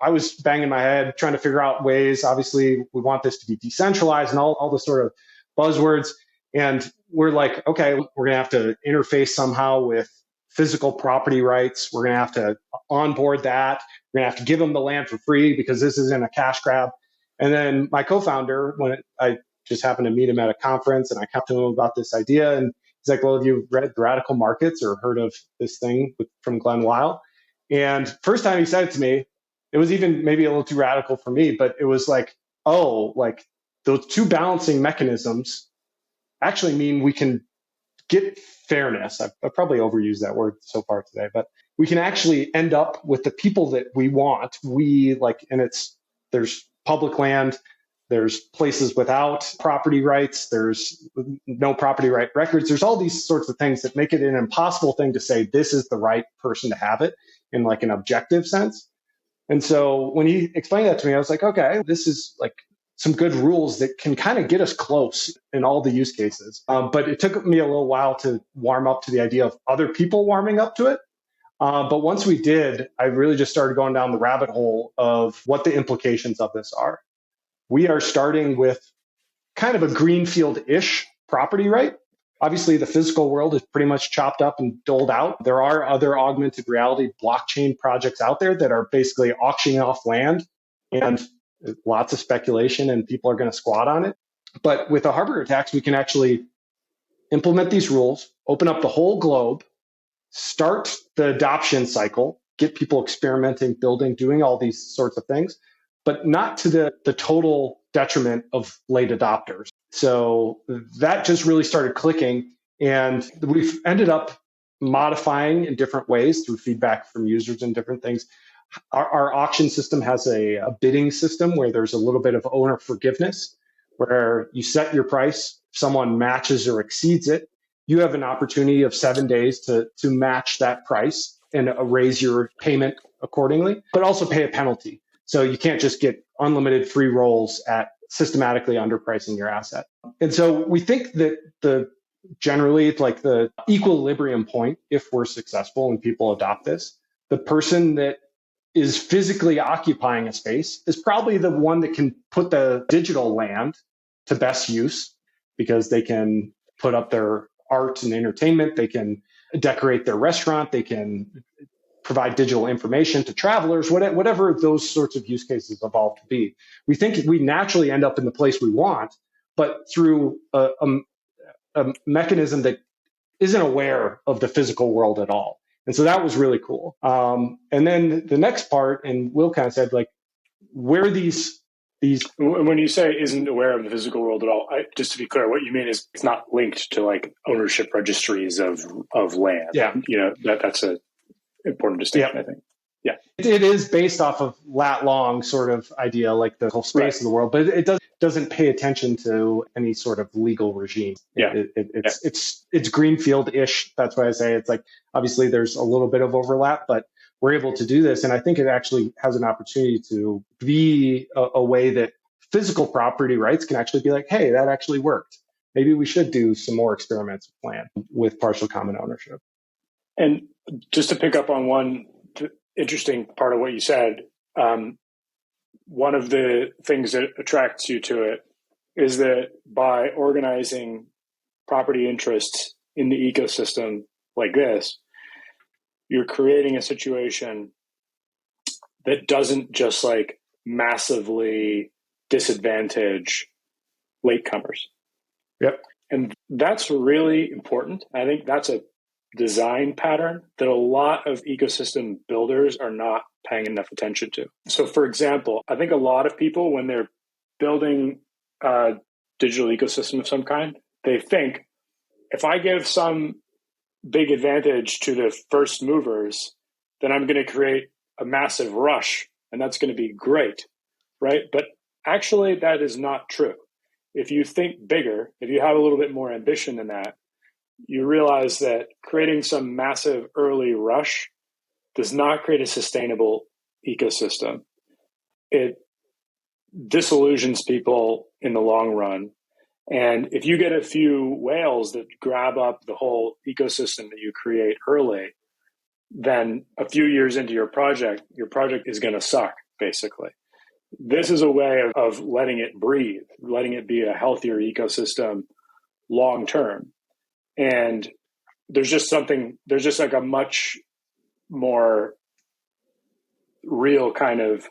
I was banging my head trying to figure out ways. Obviously, we want this to be decentralized and all the sort of buzzwords. And we're like, okay, we're going to have to interface somehow with physical property rights. We're going to have to onboard that. We're going to have to give them the land for free because this isn't a cash grab. And then my co-founder, I just happened to meet him at a conference and I talked to him about this idea. And he's like, well, have you read The Radical Markets or heard of this thing from Glenn Weil? And first time he said it to me, it was even maybe a little too radical for me, but it was like, oh, like those two balancing mechanisms actually mean we can get fairness. I've probably overused that word so far today, but we can actually end up with the people that we want. There's public land, there's places without property rights, there's no property right records. There's all these sorts of things that make it an impossible thing to say this is the right person to have it in like an objective sense. And so when he explained that to me, I was like, okay, this is like some good rules that can kind of get us close in all the use cases. But it took me a little while to warm up to the idea of other people warming up to it. But once we did, I really just started going down the rabbit hole of what the implications of this are. We are starting with kind of a greenfield-ish property right. Obviously, the physical world is pretty much chopped up and doled out. There are other augmented reality blockchain projects out there that are basically auctioning off land, and lots of speculation and people are going to squat on it. But with a harbor tax, we can actually implement these rules, open up the whole globe, start the adoption cycle, get people experimenting, building, doing all these sorts of things, but not to the total detriment of late adopters. So that just really started clicking. And we've ended up modifying in different ways through feedback from users and different things. Our auction system has a bidding system where there's a little bit of owner forgiveness, where you set your price, if someone matches or exceeds it, you have an opportunity of 7 days to match that price and raise your payment accordingly, but also pay a penalty. So you can't just get unlimited free rolls at systematically underpricing your asset. And so we think that generally it's like the equilibrium point, if we're successful and people adopt this, the person that is physically occupying a space is probably the one that can put the digital land to best use because they can put up their art and entertainment, they can decorate their restaurant, they can provide digital information to travelers, whatever those sorts of use cases evolve to be. We think we naturally end up in the place we want, but through a mechanism that isn't aware of the physical world at all. And so that was really cool. And then the next part, and Will kind of said, like, where these. When you say isn't aware of the physical world at all, just to be clear, what you mean is it's not linked to like ownership registries of land. Yeah. That's an important distinction, I think. Yeah. It is based off of lat long sort of idea, like the whole space of the world, but it doesn't pay attention to any sort of legal regime. Yeah. It's greenfield-ish. That's why I say it's like, obviously there's a little bit of overlap, but we're able to do this. And I think it actually has an opportunity to be a way that physical property rights can actually be like, hey, that actually worked. maybe we should do some more experiments planned with partial common ownership. And just to pick up on one interesting part of what you said, one of the things that attracts you to it is that by organizing property interests in the ecosystem like this, you're creating a situation that doesn't just like massively disadvantage latecomers. Yep. And that's really important. I think that's a design pattern that a lot of ecosystem builders are not paying enough attention to. So for example, I think a lot of people, when they're building a digital ecosystem of some kind, they think, if I give some big advantage to the first movers, then I'm going to create a massive rush, and that's going to be great, right? But actually, that is not true. If you think bigger, if you have a little bit more ambition than that, you realize that creating some massive early rush does not create a sustainable ecosystem. It disillusions people in the long run. And if you get a few whales that grab up the whole ecosystem that you create early, then a few years into your project is going to suck, basically. This is a way of letting it breathe, letting it be a healthier ecosystem long term. And there's just like a much more real kind of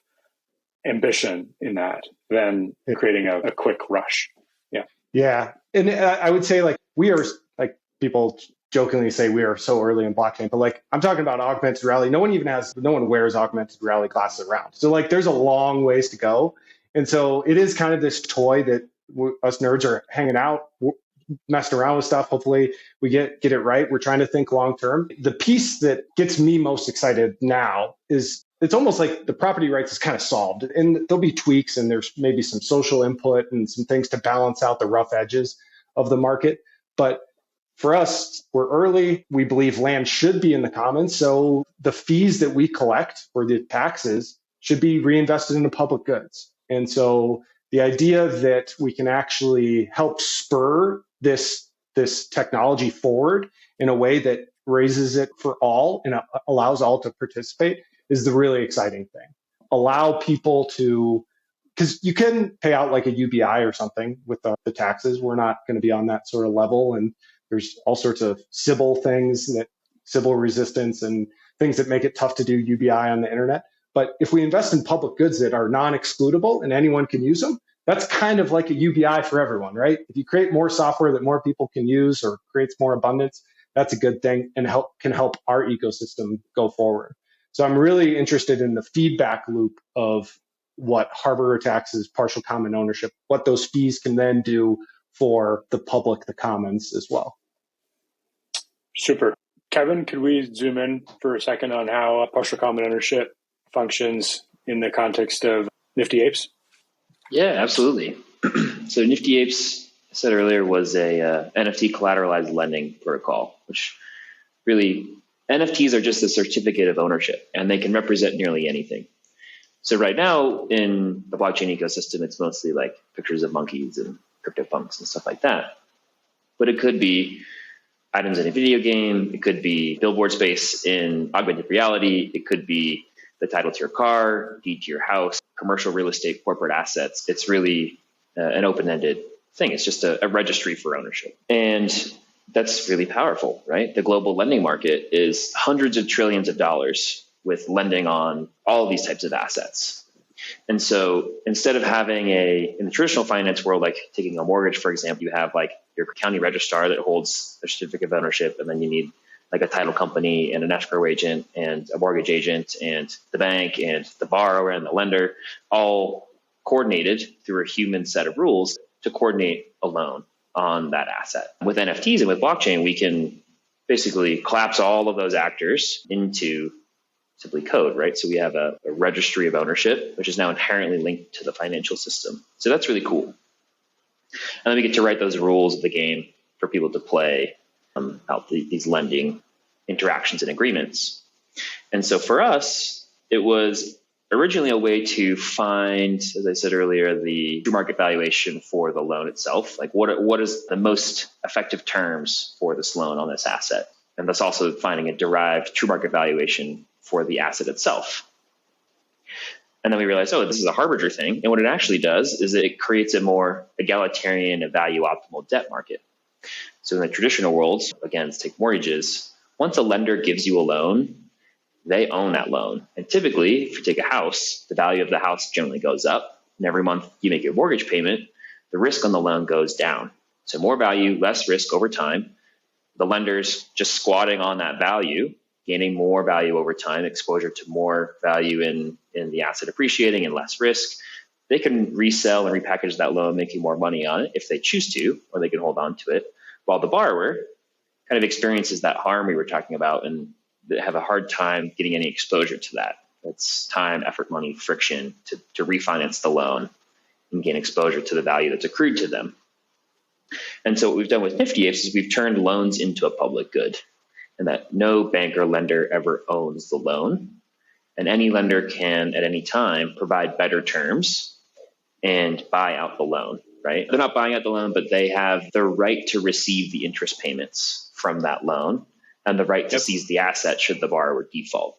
ambition in that than creating a quick rush. Yeah. Yeah. And I would say like we are, like people jokingly say we are so early in blockchain, but like I'm talking about augmented reality. No one wears augmented reality glasses around. So like there's a long ways to go. And so it is kind of this toy that us nerds are hanging out, messing around with stuff. Hopefully we get it right. We're trying to think long term. The piece that gets me most excited now is it's almost like the property rights is kind of solved, and there'll be tweaks and there's maybe some social input and some things to balance out the rough edges of the market. But for us, we're early. We believe land should be in the commons. So the fees that we collect for the taxes should be reinvested into public goods. And so the idea that we can actually help spur this technology forward in a way that raises it for all and allows all to participate is the really exciting thing. Allow people to, because you can pay out like a UBI or something with the taxes. We're not going to be on that sort of level. And there's all sorts of Sybil resistance and things that make it tough to do UBI on the internet. But if we invest in public goods that are non-excludable and anyone can use them, that's kind of like a UBI for everyone, right? If you create more software that more people can use or creates more abundance, that's a good thing and can help our ecosystem go forward. So I'm really interested in the feedback loop of what harbor taxes, partial common ownership, what those fees can then do for the public, the commons as well. Super. Kevin, could we zoom in for a second on how partial common ownership functions in the context of Nifty Apes? Yeah, absolutely. So Nifty Apes, I said earlier, was a NFT collateralized lending protocol, which really, NFTs are just a certificate of ownership, and they can represent nearly anything. So right now in the blockchain ecosystem, it's mostly like pictures of monkeys and CryptoPunks and stuff like that. But it could be items in a video game. It could be billboard space in augmented reality. It could be the title to your car, deed to your house, commercial real estate, corporate assets. It's really an open-ended thing. It's just a registry for ownership. And that's really powerful, right? The global lending market is hundreds of trillions of dollars with lending on all of these types of assets. And so instead of having in the traditional finance world, like taking a mortgage, for example, you have like your county registrar that holds a certificate of ownership, and then you need like a title company and an escrow agent and a mortgage agent and the bank and the borrower and the lender, all coordinated through a human set of rules to coordinate a loan on that asset. With NFTs and with blockchain, we can basically collapse all of those actors into simply code, right? So we have a registry of ownership, which is now inherently linked to the financial system. So that's really cool. And then we get to write those rules of the game for people to play out these lending interactions and agreements. And so for us, it was originally a way to find, as I said earlier, the true market valuation for the loan itself. Like what is the most effective terms for this loan on this asset? And that's also finding a derived true market valuation for the asset itself. And then we realized, this is a harbinger thing. And what it actually does is it creates a more egalitarian and value optimal debt market. So in the traditional world, again, let's take mortgages. Once a lender gives you a loan, they own that loan. And typically, if you take a house, the value of the house generally goes up. And every month you make your mortgage payment, the risk on the loan goes down. So more value, less risk over time. The lender's just squatting on that value, gaining more value over time, exposure to more value in the asset appreciating and less risk. They can resell and repackage that loan, making more money on it if they choose to, or they can hold on to it, while the borrower kind of experiences that harm we were talking about and they have a hard time getting any exposure to that. It's time, effort, money, friction to refinance the loan and gain exposure to the value that's accrued to them. And so what we've done with Nifty Apes is we've turned loans into a public good, and that no bank or lender ever owns the loan. And any lender can, at any time, provide better terms and buy out the loan, right? They're not buying out the loan, but they have the right to receive the interest payments from that loan and the right to seize the asset should the borrower default.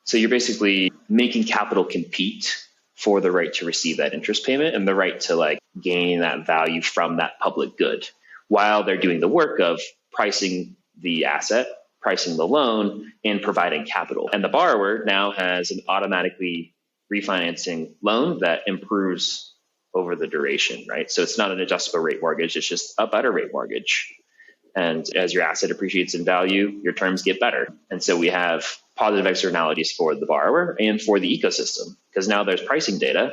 So you're basically making capital compete for the right to receive that interest payment and the right to gain that value from that public good while they're doing the work of pricing the asset, pricing the loan, and providing capital. And the borrower now has an automatically refinancing loan that improves over the duration, right? So it's not an adjustable rate mortgage, it's just a better rate mortgage. And as your asset appreciates in value, your terms get better. And so we have positive externalities for the borrower and for the ecosystem, because now there's pricing data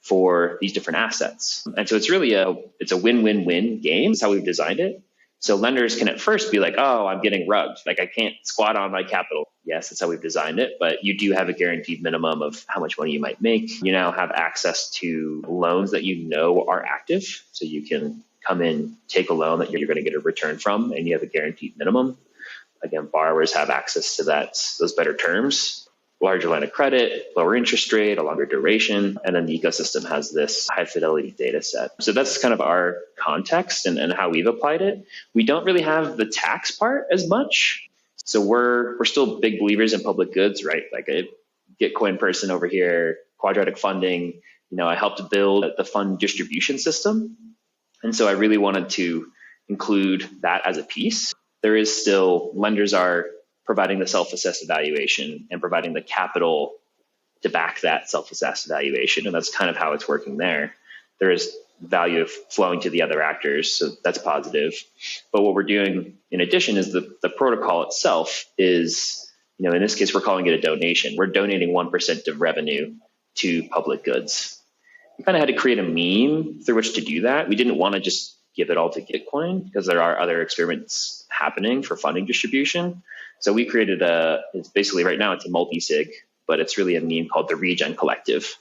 for these different assets. And so it's really it's a win-win-win game. That's how we've designed it. So lenders can at first be like, I'm getting rugged. I can't squat on my capital. Yes, that's how we've designed it. But you do have a guaranteed minimum of how much money you might make. You now have access to loans that you know are active. So you can come in, take a loan that you're going to get a return from, and you have a guaranteed minimum. Again, borrowers have access to those better terms, larger line of credit, lower interest rate, a longer duration, and then the ecosystem has this high fidelity data set. So that's kind of our context and how we've applied it. We don't really have the tax part as much. So we're still big believers in public goods, right? Like a Gitcoin person over here, quadratic funding. I helped build the fund distribution system. And so I really wanted to include that as a piece. There is still, lenders are providing the self-assessed evaluation and providing the capital to back that self-assessed evaluation. And that's kind of how it's working there. There is value flowing to the other actors, so that's positive. But what we're doing in addition is the protocol itself is, in this case, we're calling it a donation. We're donating 1% of revenue to public goods. We kind of had to create a meme through which to do that. We didn't want to just give it all to Gitcoin because there are other experiments happening for funding distribution. So we created it's basically right now it's a multi-sig, but it's really a meme called the Regen Collective.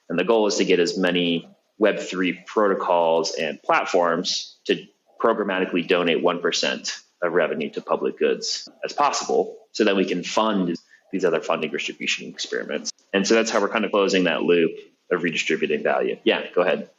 And the goal is to get as many Web3 protocols and platforms to programmatically donate 1% of revenue to public goods as possible so that we can fund these other funding distribution experiments. And so that's how we're kind of closing that loop of redistributing value. Yeah, go ahead.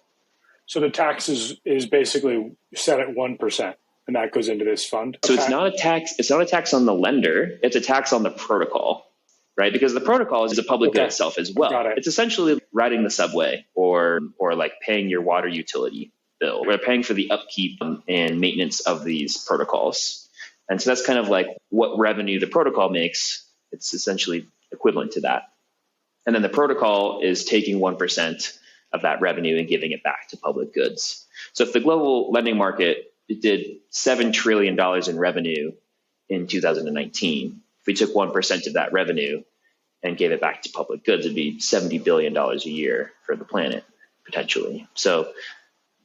So the tax is basically set at 1%, and that goes into this fund. So it's not a tax. It's not a tax on the lender. It's a tax on the protocol, right? Because the protocol is a public good itself as well. It's essentially riding the subway or like paying your water utility bill. We're paying for the upkeep and maintenance of these protocols. And so that's kind of like what revenue the protocol makes. It's essentially equivalent to that. And then the protocol is taking 1% of that revenue and giving it back to public goods. So if the global lending market did $7 trillion in revenue in 2019, if we took 1% of that revenue and gave it back to public goods, it'd be $70 billion a year for the planet, potentially. So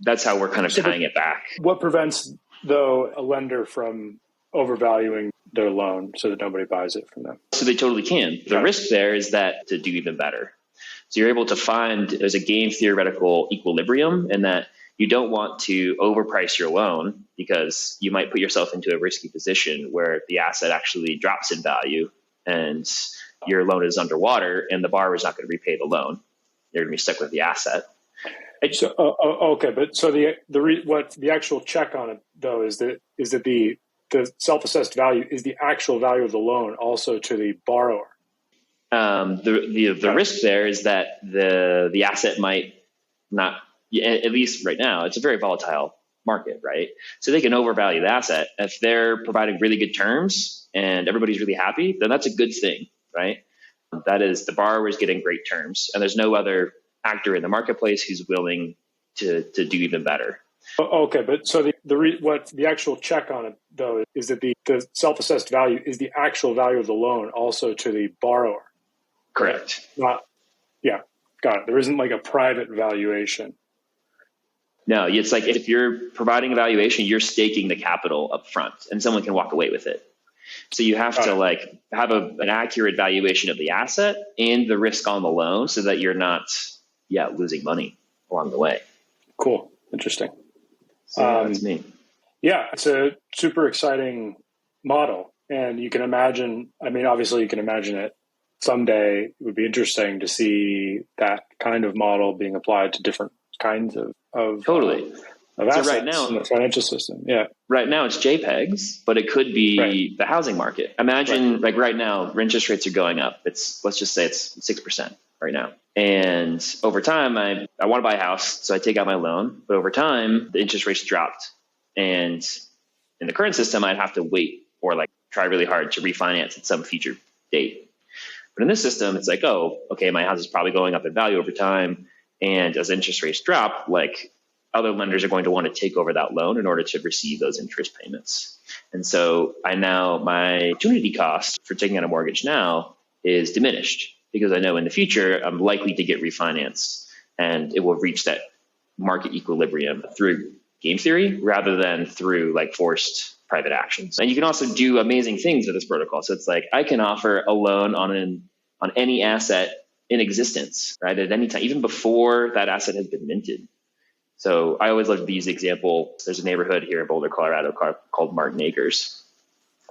that's how we're kind of tying it back. What prevents, though, a lender from overvaluing their loan so that nobody buys it from them? So they totally can. The risk there is that to do even better. So you're able to find, there's a game theoretical equilibrium in that you don't want to overprice your loan because you might put yourself into a risky position where the asset actually drops in value and your loan is underwater and the borrower is not going to repay the loan. They're going to be stuck with the asset. So okay, but so what the actual check on it though is that the self-assessed value is the actual value of the loan also to the borrower. The risk there is that the asset might not, at least right now, it's a very volatile market, right? So they can overvalue the asset. If they're providing really good terms and everybody's really happy, then that's a good thing, right? That is, the borrower is getting great terms and there's no other actor in the marketplace who's willing to do even better. Okay, but so what the actual check on it though is that the self-assessed value is the actual value of the loan also to the borrower. Correct. Got it. There isn't like a private valuation. No, it's like if you're providing a valuation, you're staking the capital up front and someone can walk away with it. So you have to like have an accurate valuation of the asset and the risk on the loan so that you're not losing money along the way. Cool. Interesting. So that's me. Yeah, it's a super exciting model. And you can imagine, obviously you can imagine it someday. It would be interesting to see that kind of model being applied to different kinds of totally. Of assets so right now, in the financial system. Yeah. Right now it's JPEGs, but it could be the housing market. Imagine like right now, interest rates are going up. Let's just say it's 6% right now. And over time, I want to buy a house, so I take out my loan. But over time, the interest rates dropped. And in the current system, I'd have to wait or like try really hard to refinance at some future date. But in this system, it's like, oh, okay, my house is probably going up in value over time. And as interest rates drop, like other lenders are going to want to take over that loan in order to receive those interest payments. And so my opportunity cost for taking out a mortgage now is diminished because I know in the future I'm likely to get refinanced and it will reach that market equilibrium through game theory rather than through like forced private actions. And you can also do amazing things with this protocol. So it's like I can offer a loan on any asset in existence, right? At any time, even before that asset has been minted. So I always love to use the example. There's a neighborhood here in Boulder, Colorado called Martin Acres.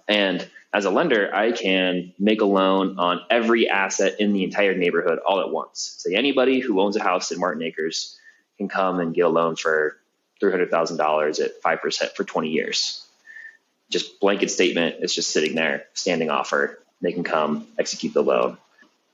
And as a lender, I can make a loan on every asset in the entire neighborhood all at once. So anybody who owns a house in Martin Acres can come and get a loan for $300,000 at 5% for 20 years. Just blanket statement. It's just sitting there, standing offer. They can come execute the loan,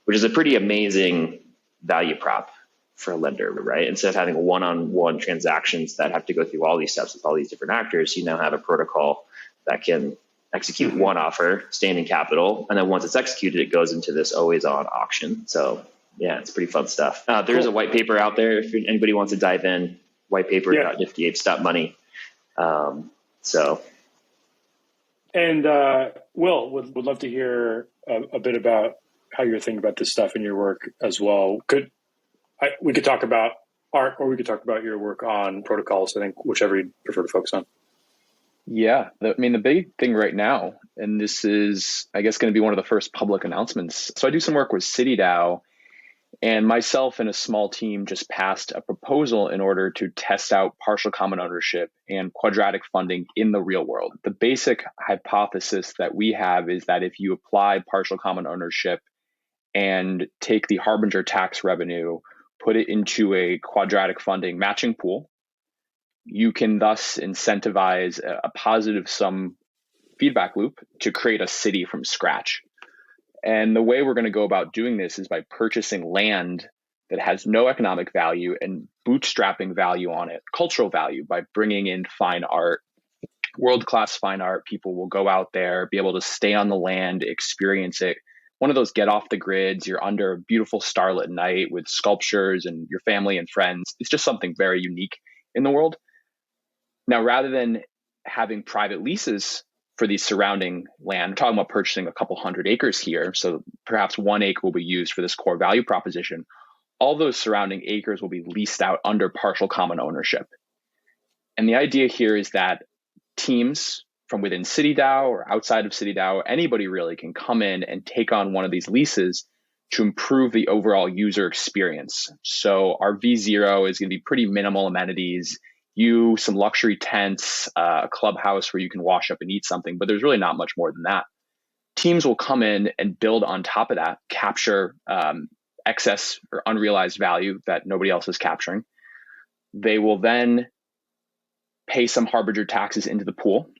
which is a pretty amazing value prop for a lender, right? Instead of having one-on-one transactions that have to go through all these steps with all these different actors, you now have a protocol that can execute one offer, standing capital, and then once it's executed, it goes into this always-on auction. So yeah, it's pretty fun stuff. There's a white paper out there if anybody wants to dive in, whitepaper.niftyapes.money. And Will, would love to hear a bit about how you're thinking about this stuff in your work as well. We could talk about art, or we could talk about your work on protocols. I think whichever you'd prefer to focus on. Yeah, the big thing right now, and this is, I guess, going to be one of the first public announcements. So I do some work with CityDAO, and myself and a small team just passed a proposal in order to test out partial common ownership and quadratic funding in the real world. The basic hypothesis that we have is that if you apply partial common ownership and take the Harbinger tax revenue, put it into a quadratic funding matching pool, you can thus incentivize a positive sum feedback loop to create a city from scratch. And the way we're going to go about doing this is by purchasing land that has no economic value and bootstrapping value on it, cultural value, by bringing in fine art, world-class fine art. People will go out there, be able to stay on the land, experience it. One of those get off the grids, you're under a beautiful starlit night with sculptures and your family and friends. It's just something very unique in the world. Now, rather than having private leases for the surrounding land, we're talking about purchasing a couple hundred acres here. So perhaps 1 acre will be used for this core value proposition. All those surrounding acres will be leased out under partial common ownership. And the idea here is that teams from within CityDAO or outside of CityDAO, anybody really can come in and take on one of these leases to improve the overall user experience. So our V0 is going to be pretty minimal amenities, some luxury tents, a clubhouse where you can wash up and eat something, but there's really not much more than that. teams will come in and build on top of that, capture excess or unrealized value that nobody else is capturing. They will then pay some harbinger taxes into the pool.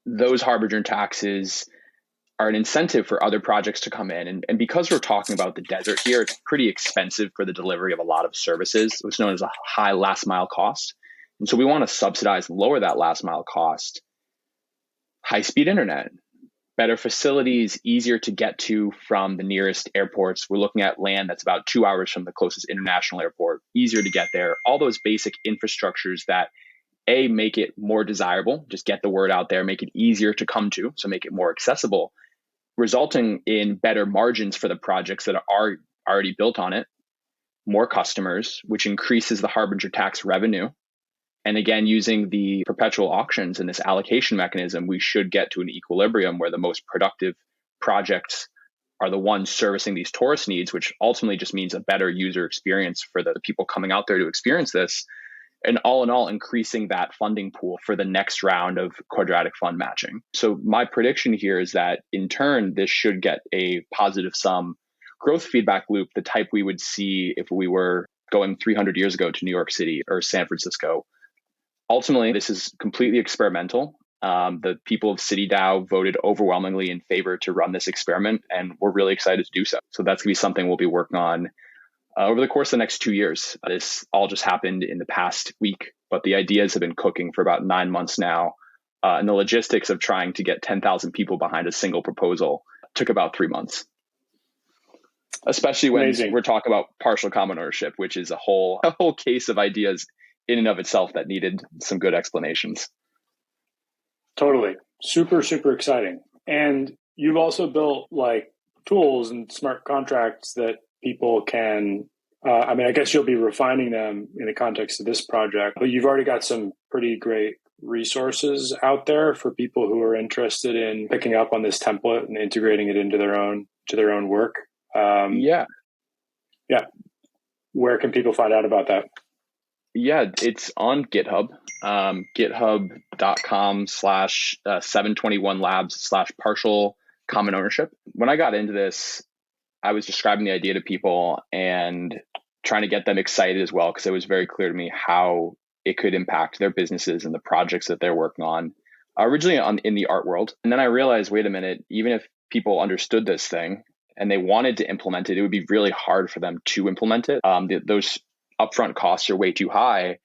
Those harbinger taxes are an incentive for other projects to come in. And because we're talking about the desert here, it's pretty expensive for the delivery of a lot of services, what's known as a high last mile cost. And so we want to subsidize, lower that last mile cost. High-speed internet, better facilities, easier to get to from the nearest airports. We're looking at land that's about 2 hours from the closest international airport, easier to get there. All those basic infrastructures that make it more desirable, just get the word out there, make it easier to come to, so make it more accessible, resulting in better margins for the projects that are already built on it, more customers, which increases the harbinger tax revenue. And again, using the perpetual auctions and this allocation mechanism, we should get to an equilibrium where the most productive projects are the ones servicing these tourist needs, which ultimately just means a better user experience for the people coming out there to experience this. And all in all, increasing that funding pool for the next round of quadratic fund matching. So my prediction here is that in turn, this should get a positive sum growth feedback loop, the type we would see if we were going 300 years ago to New York City or San Francisco. Ultimately, this is completely experimental. The people of CityDAO voted overwhelmingly in favor to run this experiment, and we're really excited to do so. So that's going to be something we'll be working on over the course of the next 2 years. This all just happened in the past week, but the ideas have been cooking for about 9 months now. And the logistics of trying to get 10,000 people behind a single proposal took about 3 months. Especially when Amazing. We're talking about partial common ownership, which is a whole case of ideas in and of itself that needed some good explanations. Totally. Super, super exciting. And you've also built like tools and smart contracts that people can, I guess you'll be refining them in the context of this project, but you've already got some pretty great resources out there for people who are interested in picking up on this template and integrating it into their own work. Yeah. Where can people find out about that? Yeah, it's on GitHub, github.com/721labs/partial common ownership. When I got into this, I was describing the idea to people and trying to get them excited as well, because it was very clear to me how it could impact their businesses and the projects that they're working on, originally in the art world. And then I realized, wait a minute, even if people understood this thing and they wanted to implement it, it would be really hard for them to implement it. Those upfront costs are way too high.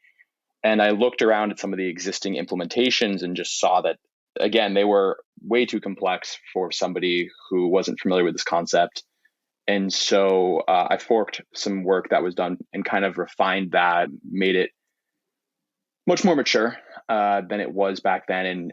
And I looked around at some of the existing implementations and just saw that, again, they were way too complex for somebody who wasn't familiar with this concept. And so I forked some work that was done and kind of refined that, made it much more mature than it was back then. And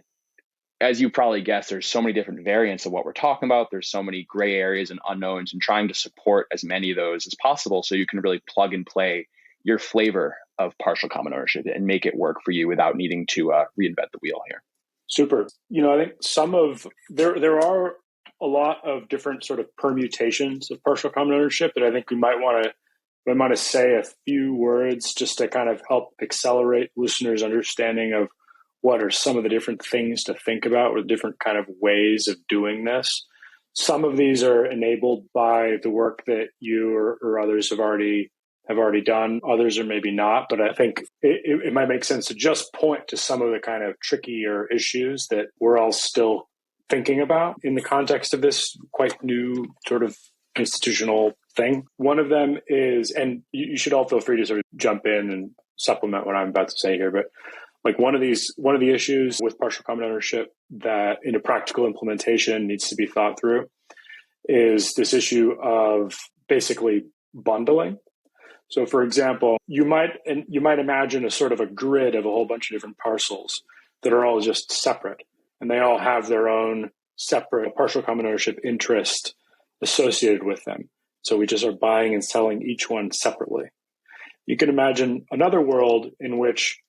as you probably guessed, there's so many different variants of what we're talking about. There's so many gray areas and unknowns, and trying to support as many of those as possible so you can really plug and play your flavor of partial common ownership and make it work for you without needing to reinvent the wheel here. Super. I think there are a lot of different sort of permutations of partial common ownership that I think we might want to say a few words just to kind of help accelerate listeners' understanding of what are some of the different things to think about or different kind of ways of doing this. Some of these are enabled by the work that you or others have already done. Others are maybe not, but I think it might make sense to just point to some of the kind of trickier issues that we're all still thinking about in the context of this quite new sort of institutional thing. One of them is, and you should all feel free to sort of jump in and supplement what I'm about to say here, but like one of the issues with partial common ownership that in a practical implementation needs to be thought through is this issue of basically bundling. So for example, you might imagine a sort of a grid of a whole bunch of different parcels that are all just separate, and they all have their own separate partial common ownership interest associated with them. So we just are buying and selling each one separately. You can imagine another world in which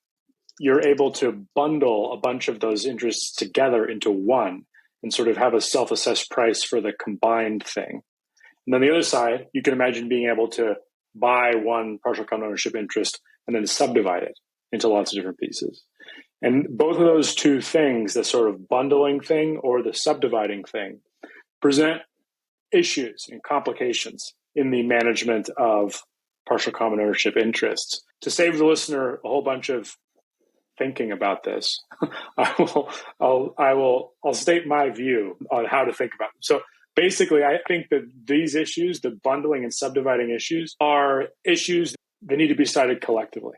you're able to bundle a bunch of those interests together into one and sort of have a self-assessed price for the combined thing. And then the other side, you can imagine being able to buy one partial common ownership interest and then subdivide it into lots of different pieces. And both of those two things, the sort of bundling thing or the subdividing thing, present issues and complications in the management of partial common ownership interests. To save the listener a whole bunch of thinking about this, I'll state my view on how to think about them. So basically, I think that these issues, the bundling and subdividing issues, are issues that need to be decided collectively.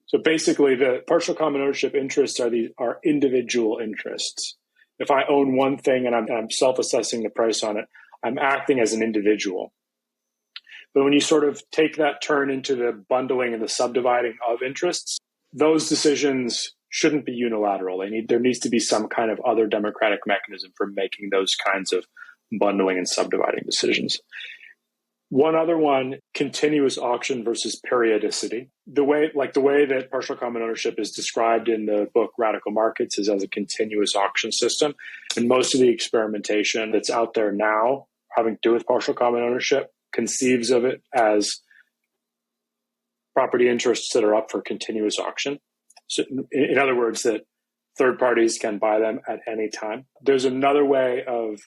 So basically, the partial common ownership interests are individual interests. If I own one thing and I'm self-assessing the price on it, I'm acting as an individual. But when you sort of take that turn into the bundling and the subdividing of interests, those decisions shouldn't be unilateral. There needs to be some kind of other democratic mechanism for making those kinds of bundling and subdividing decisions. One other one, continuous auction versus periodicity. The way that partial common ownership is described in the book Radical Markets is as a continuous auction system. And most of the experimentation that's out there now having to do with partial common ownership conceives of it as property interests that are up for continuous auction. So in other words, that third parties can buy them at any time. There's another way of,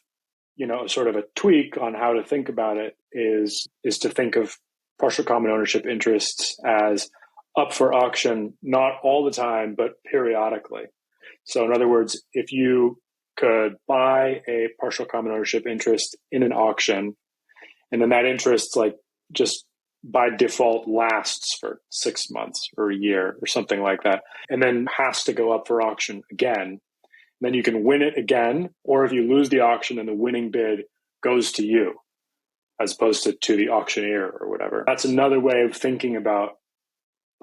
sort of a tweak on how to think about it is to think of partial common ownership interests as up for auction, not all the time, but periodically. So in other words, if you could buy a partial common ownership interest in an auction, and then that interest just by default lasts for 6 months or a year or something like that, and then has to go up for auction again, then you can win it again, or if you lose the auction and the winning bid goes to you, as opposed to the auctioneer or whatever. That's another way of thinking about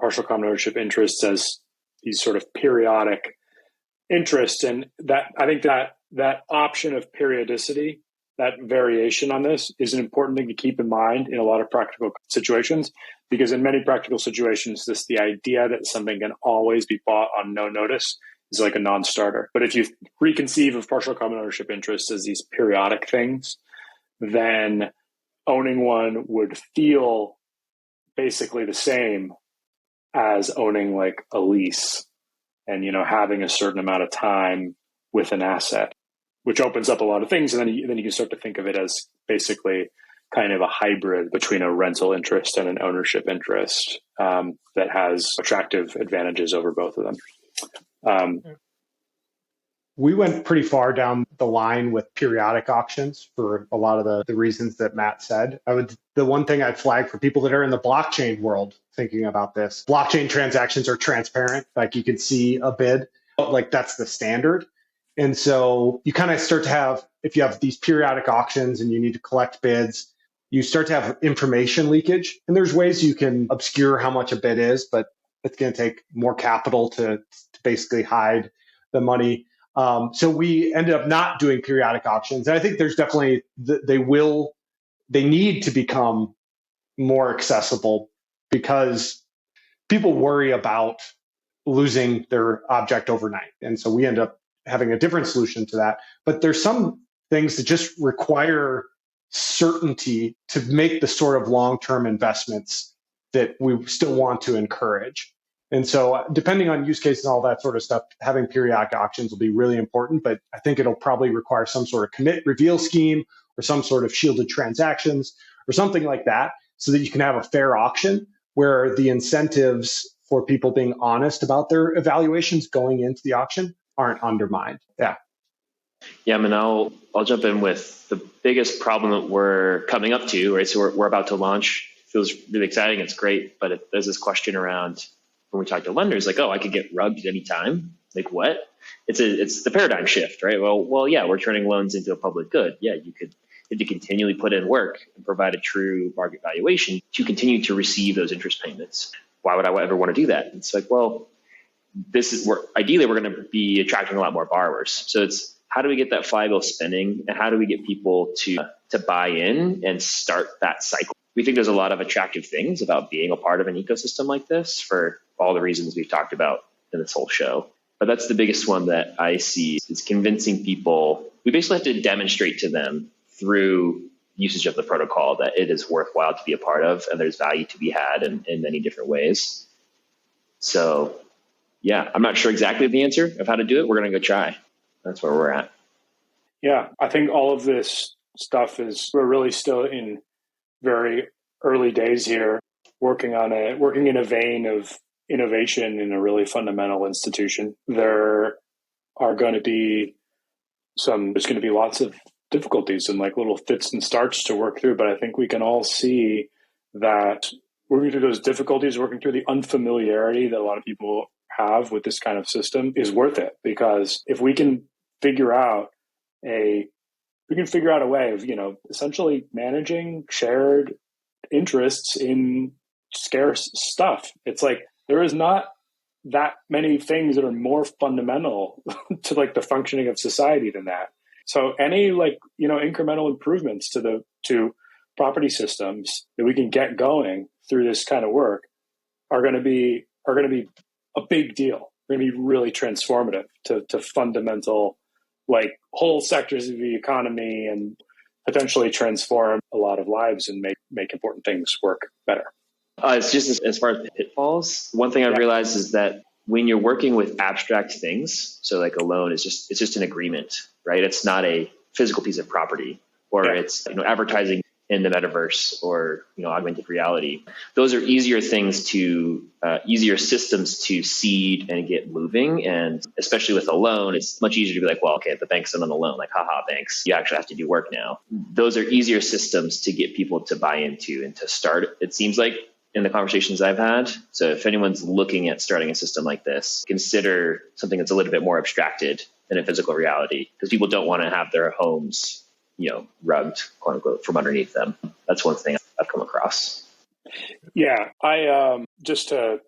partial common ownership interests as these sort of periodic interests. And that I think that option of periodicity, that variation on this, is an important thing to keep in mind in a lot of practical situations, because in many practical situations, the idea that something can always be bought on no notice is like a non-starter. But if you reconceive of partial common ownership interests as these periodic things, then owning one would feel basically the same as owning like a lease and, having a certain amount of time with an asset, which opens up a lot of things. And then you can start to think of it as basically kind of a hybrid between a rental interest and an ownership interest that has attractive advantages over both of them. We went pretty far down the line with periodic auctions for a lot of the reasons that Matt said. The one thing I'd flag for people that are in the blockchain world thinking about this, blockchain transactions are transparent. Like you can see a bid, like that's the standard. And so you kind of start to have, if you have these periodic auctions and you need to collect bids, you start to have information leakage. And there's ways you can obscure how much a bid is, but it's going to take more capital to basically hide the money. So we ended up not doing periodic auctions. And I think there's definitely, they need to become more accessible because people worry about losing their object overnight. And so we end up having a different solution to that. But there's some things that just require certainty to make the sort of long-term investments that we still want to encourage. And so depending on use case and all that sort of stuff, having periodic auctions will be really important, but I think it'll probably require some sort of commit reveal scheme or some sort of shielded transactions or something like that so that you can have a fair auction where the incentives for people being honest about their evaluations going into the auction aren't undermined. Yeah. Yeah, I mean, I'll jump in with the biggest problem that we're coming up to, right? So we're about to launch. Feels really exciting. It's great, but there's this question around when we talk to lenders, like, oh, I could get rugged at any time. Like what? It's the paradigm shift, right? Well, yeah, we're turning loans into a public good. Yeah, you have to continually put in work and provide a true market valuation to continue to receive those interest payments. Why would I ever want to do that? It's like, well, ideally we're going to be attracting a lot more borrowers. So it's how do we get that flywheel spinning and how do we get people to buy in and start that cycle? We think there's a lot of attractive things about being a part of an ecosystem like this for all the reasons we've talked about in this whole show. But that's the biggest one that I see is convincing people. We basically have to demonstrate to them through usage of the protocol that it is worthwhile to be a part of and there's value to be had in many different ways. So yeah, I'm not sure exactly the answer of how to do it. We're going to go try. That's where we're at. Yeah, I think all of this stuff is we're really still in very early days here, working in a vein of innovation in a really fundamental institution. There's going to be lots of difficulties and like little fits and starts to work through, but I think we can all see that working through those difficulties, working through the unfamiliarity that a lot of people have with this kind of system is worth it, because if we can figure out a way of, essentially managing shared interests in scarce stuff. It's like there is not that many things that are more fundamental to like the functioning of society than that. So any incremental improvements to property systems that we can get going through this kind of work are going to be a big deal. They're going to be really transformative to fundamental, like whole sectors of the economy, and potentially transform a lot of lives and make important things work better. It's just as far as pitfalls. One thing I realized is that when you're working with abstract things, so like a loan it's just an agreement, right? It's not a physical piece of property, or it's advertising in the metaverse, or augmented reality. Those are easier systems to seed and get moving. And especially with a loan, it's much easier to be like, well, okay, the bank's in on the loan, like, haha, banks, you actually have to do work now. Those are easier systems to get people to buy into and to start, it seems like, in the conversations I've had. So if anyone's looking at starting a system like this, consider something that's a little bit more abstracted than a physical reality, because people don't want to have their homes rugged, quote unquote, from underneath them. That's one thing I've come across. Yeah, I just to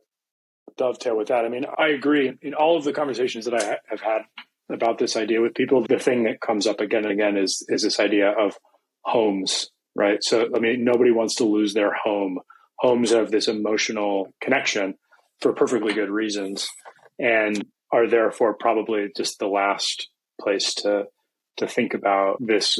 dovetail with that, I mean, I agree. In all of the conversations that I have had about this idea with people, the thing that comes up again and again is this idea of homes, right? So, I mean, nobody wants to lose their home. Homes have this emotional connection for perfectly good reasons, and are therefore probably just the last place to think about this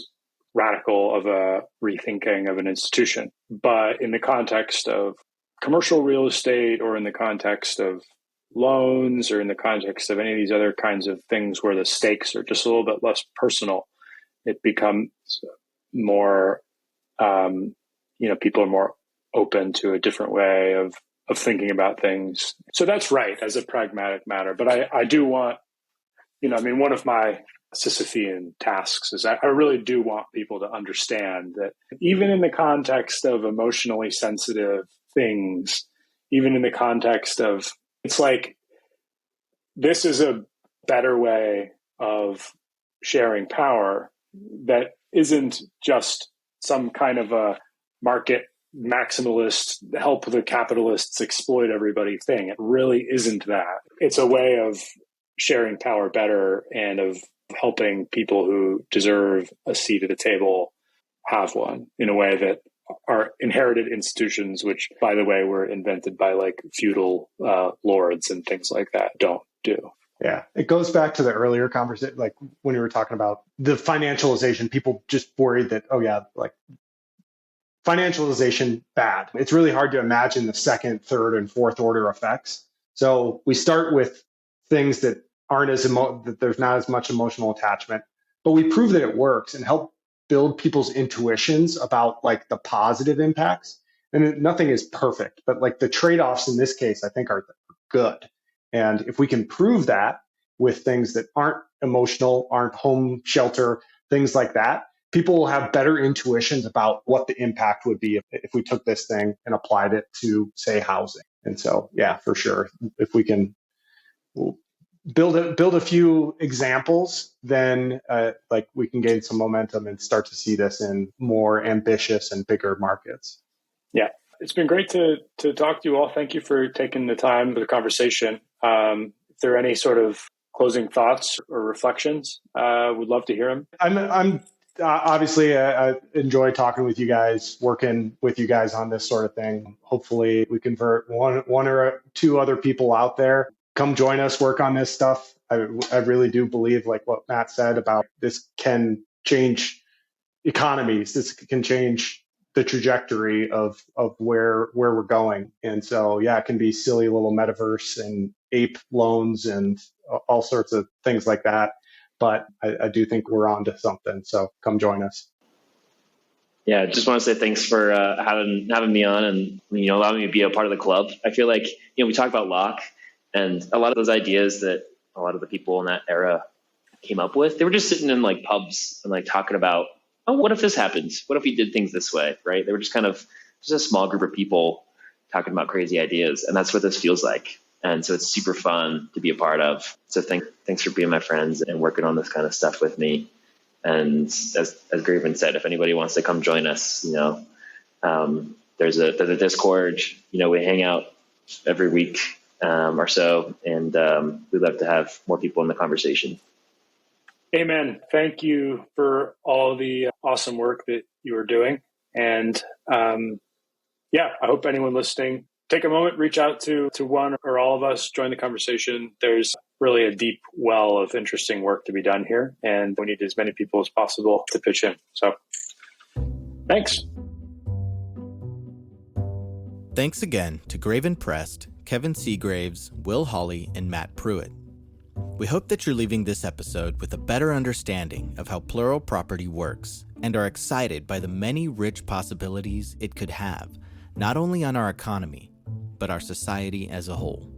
radical of a rethinking of an institution. But in the context of commercial real estate, or in the context of loans, or in the context of any of these other kinds of things where the stakes are just a little bit less personal, it becomes more, people are more open to a different way of thinking about things. So that's right as a pragmatic matter. But I do want, one of my Sisyphean tasks is I really do want people to understand that even in the context of emotionally sensitive things, even in the context of, it's like, this is a better way of sharing power that isn't just some kind of a market maximalist, help the capitalists exploit everybody thing. It really isn't that. It's a way of sharing power better, and of helping people who deserve a seat at the table have one, in a way that our inherited institutions, which, by the way, were invented by like feudal lords and things like that, don't do. Yeah, it goes back to the earlier conversation, like when you were talking about the financialization. People just worried that, like financialization bad. It's really hard to imagine the second, third, and fourth order effects. So we start with things that aren't that there's not as much emotional attachment, but we prove that it works and help build people's intuitions about like the positive impacts. And nothing is perfect, but like the trade-offs in this case, I think are good. And if we can prove that with things that aren't emotional, aren't home shelter, things like that, people will have better intuitions about what the impact would be if we took this thing and applied it to, say, housing. And so, yeah, for sure, if we can build a few examples, then like we can gain some momentum and start to see this in more ambitious and bigger markets. Yeah, it's been great to talk to you all. Thank you for taking the time for the conversation. If there are any sort of closing thoughts or reflections, would love to hear them. I'm obviously I enjoy talking with you guys, working with you guys on this sort of thing. Hopefully we convert one or two other people out there. Come join us, work on this stuff. I really do believe, like what Matt said, about this can change economies. This can change the trajectory of where we're going. And so, yeah, it can be silly little metaverse and ape loans and all sorts of things like that. But I do think we're on to something. So come join us. Yeah, just want to say thanks for having me on and allowing me to be a part of the club. I feel like we talk about lock, and a lot of those ideas that a lot of the people in that era came up with, they were just sitting in like pubs and like talking about, oh, what if this happens? What if we did things this way, right? They were just kind of just a small group of people talking about crazy ideas, and that's what this feels like. And so it's super fun to be a part of. So thanks for being my friends and working on this kind of stuff with me. And as Graven said, if anybody wants to come join us, there's a Discord. We hang out every week or so, and we'd love to have more people in the conversation. Amen. Thank you for all the awesome work that you are doing. And I hope anyone listening, take a moment, reach out to one or all of us, join the conversation. There's really a deep well of interesting work to be done here, and we need as many people as possible to pitch in. So thanks. Thanks again to Graven Prest, Kevin Seagraves, Will Holley, and Matt Prewitt. We hope that you're leaving this episode with a better understanding of how plural property works and are excited by the many rich possibilities it could have, not only on our economy, but our society as a whole.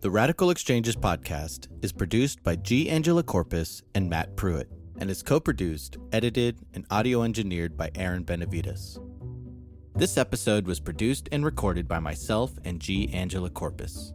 The Radical Exchanges podcast is produced by G. Angela Corpus and Matt Prewitt, and is co-produced, edited, and audio engineered by Aaron Benavides. This episode was produced and recorded by myself and G. Angela Corpus.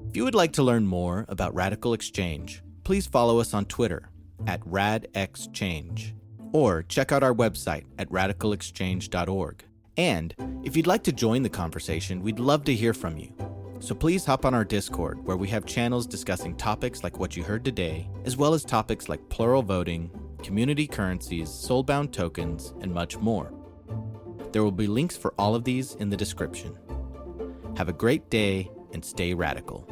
If you would like to learn more about Radical Exchange, please follow us on Twitter at RadicalxChange, or check out our website at RadicalxChange.org. And if you'd like to join the conversation, we'd love to hear from you. So please hop on our Discord, where we have channels discussing topics like what you heard today, as well as topics like plural voting, community currencies, soulbound tokens, and much more. There will be links for all of these in the description. Have a great day and stay radical.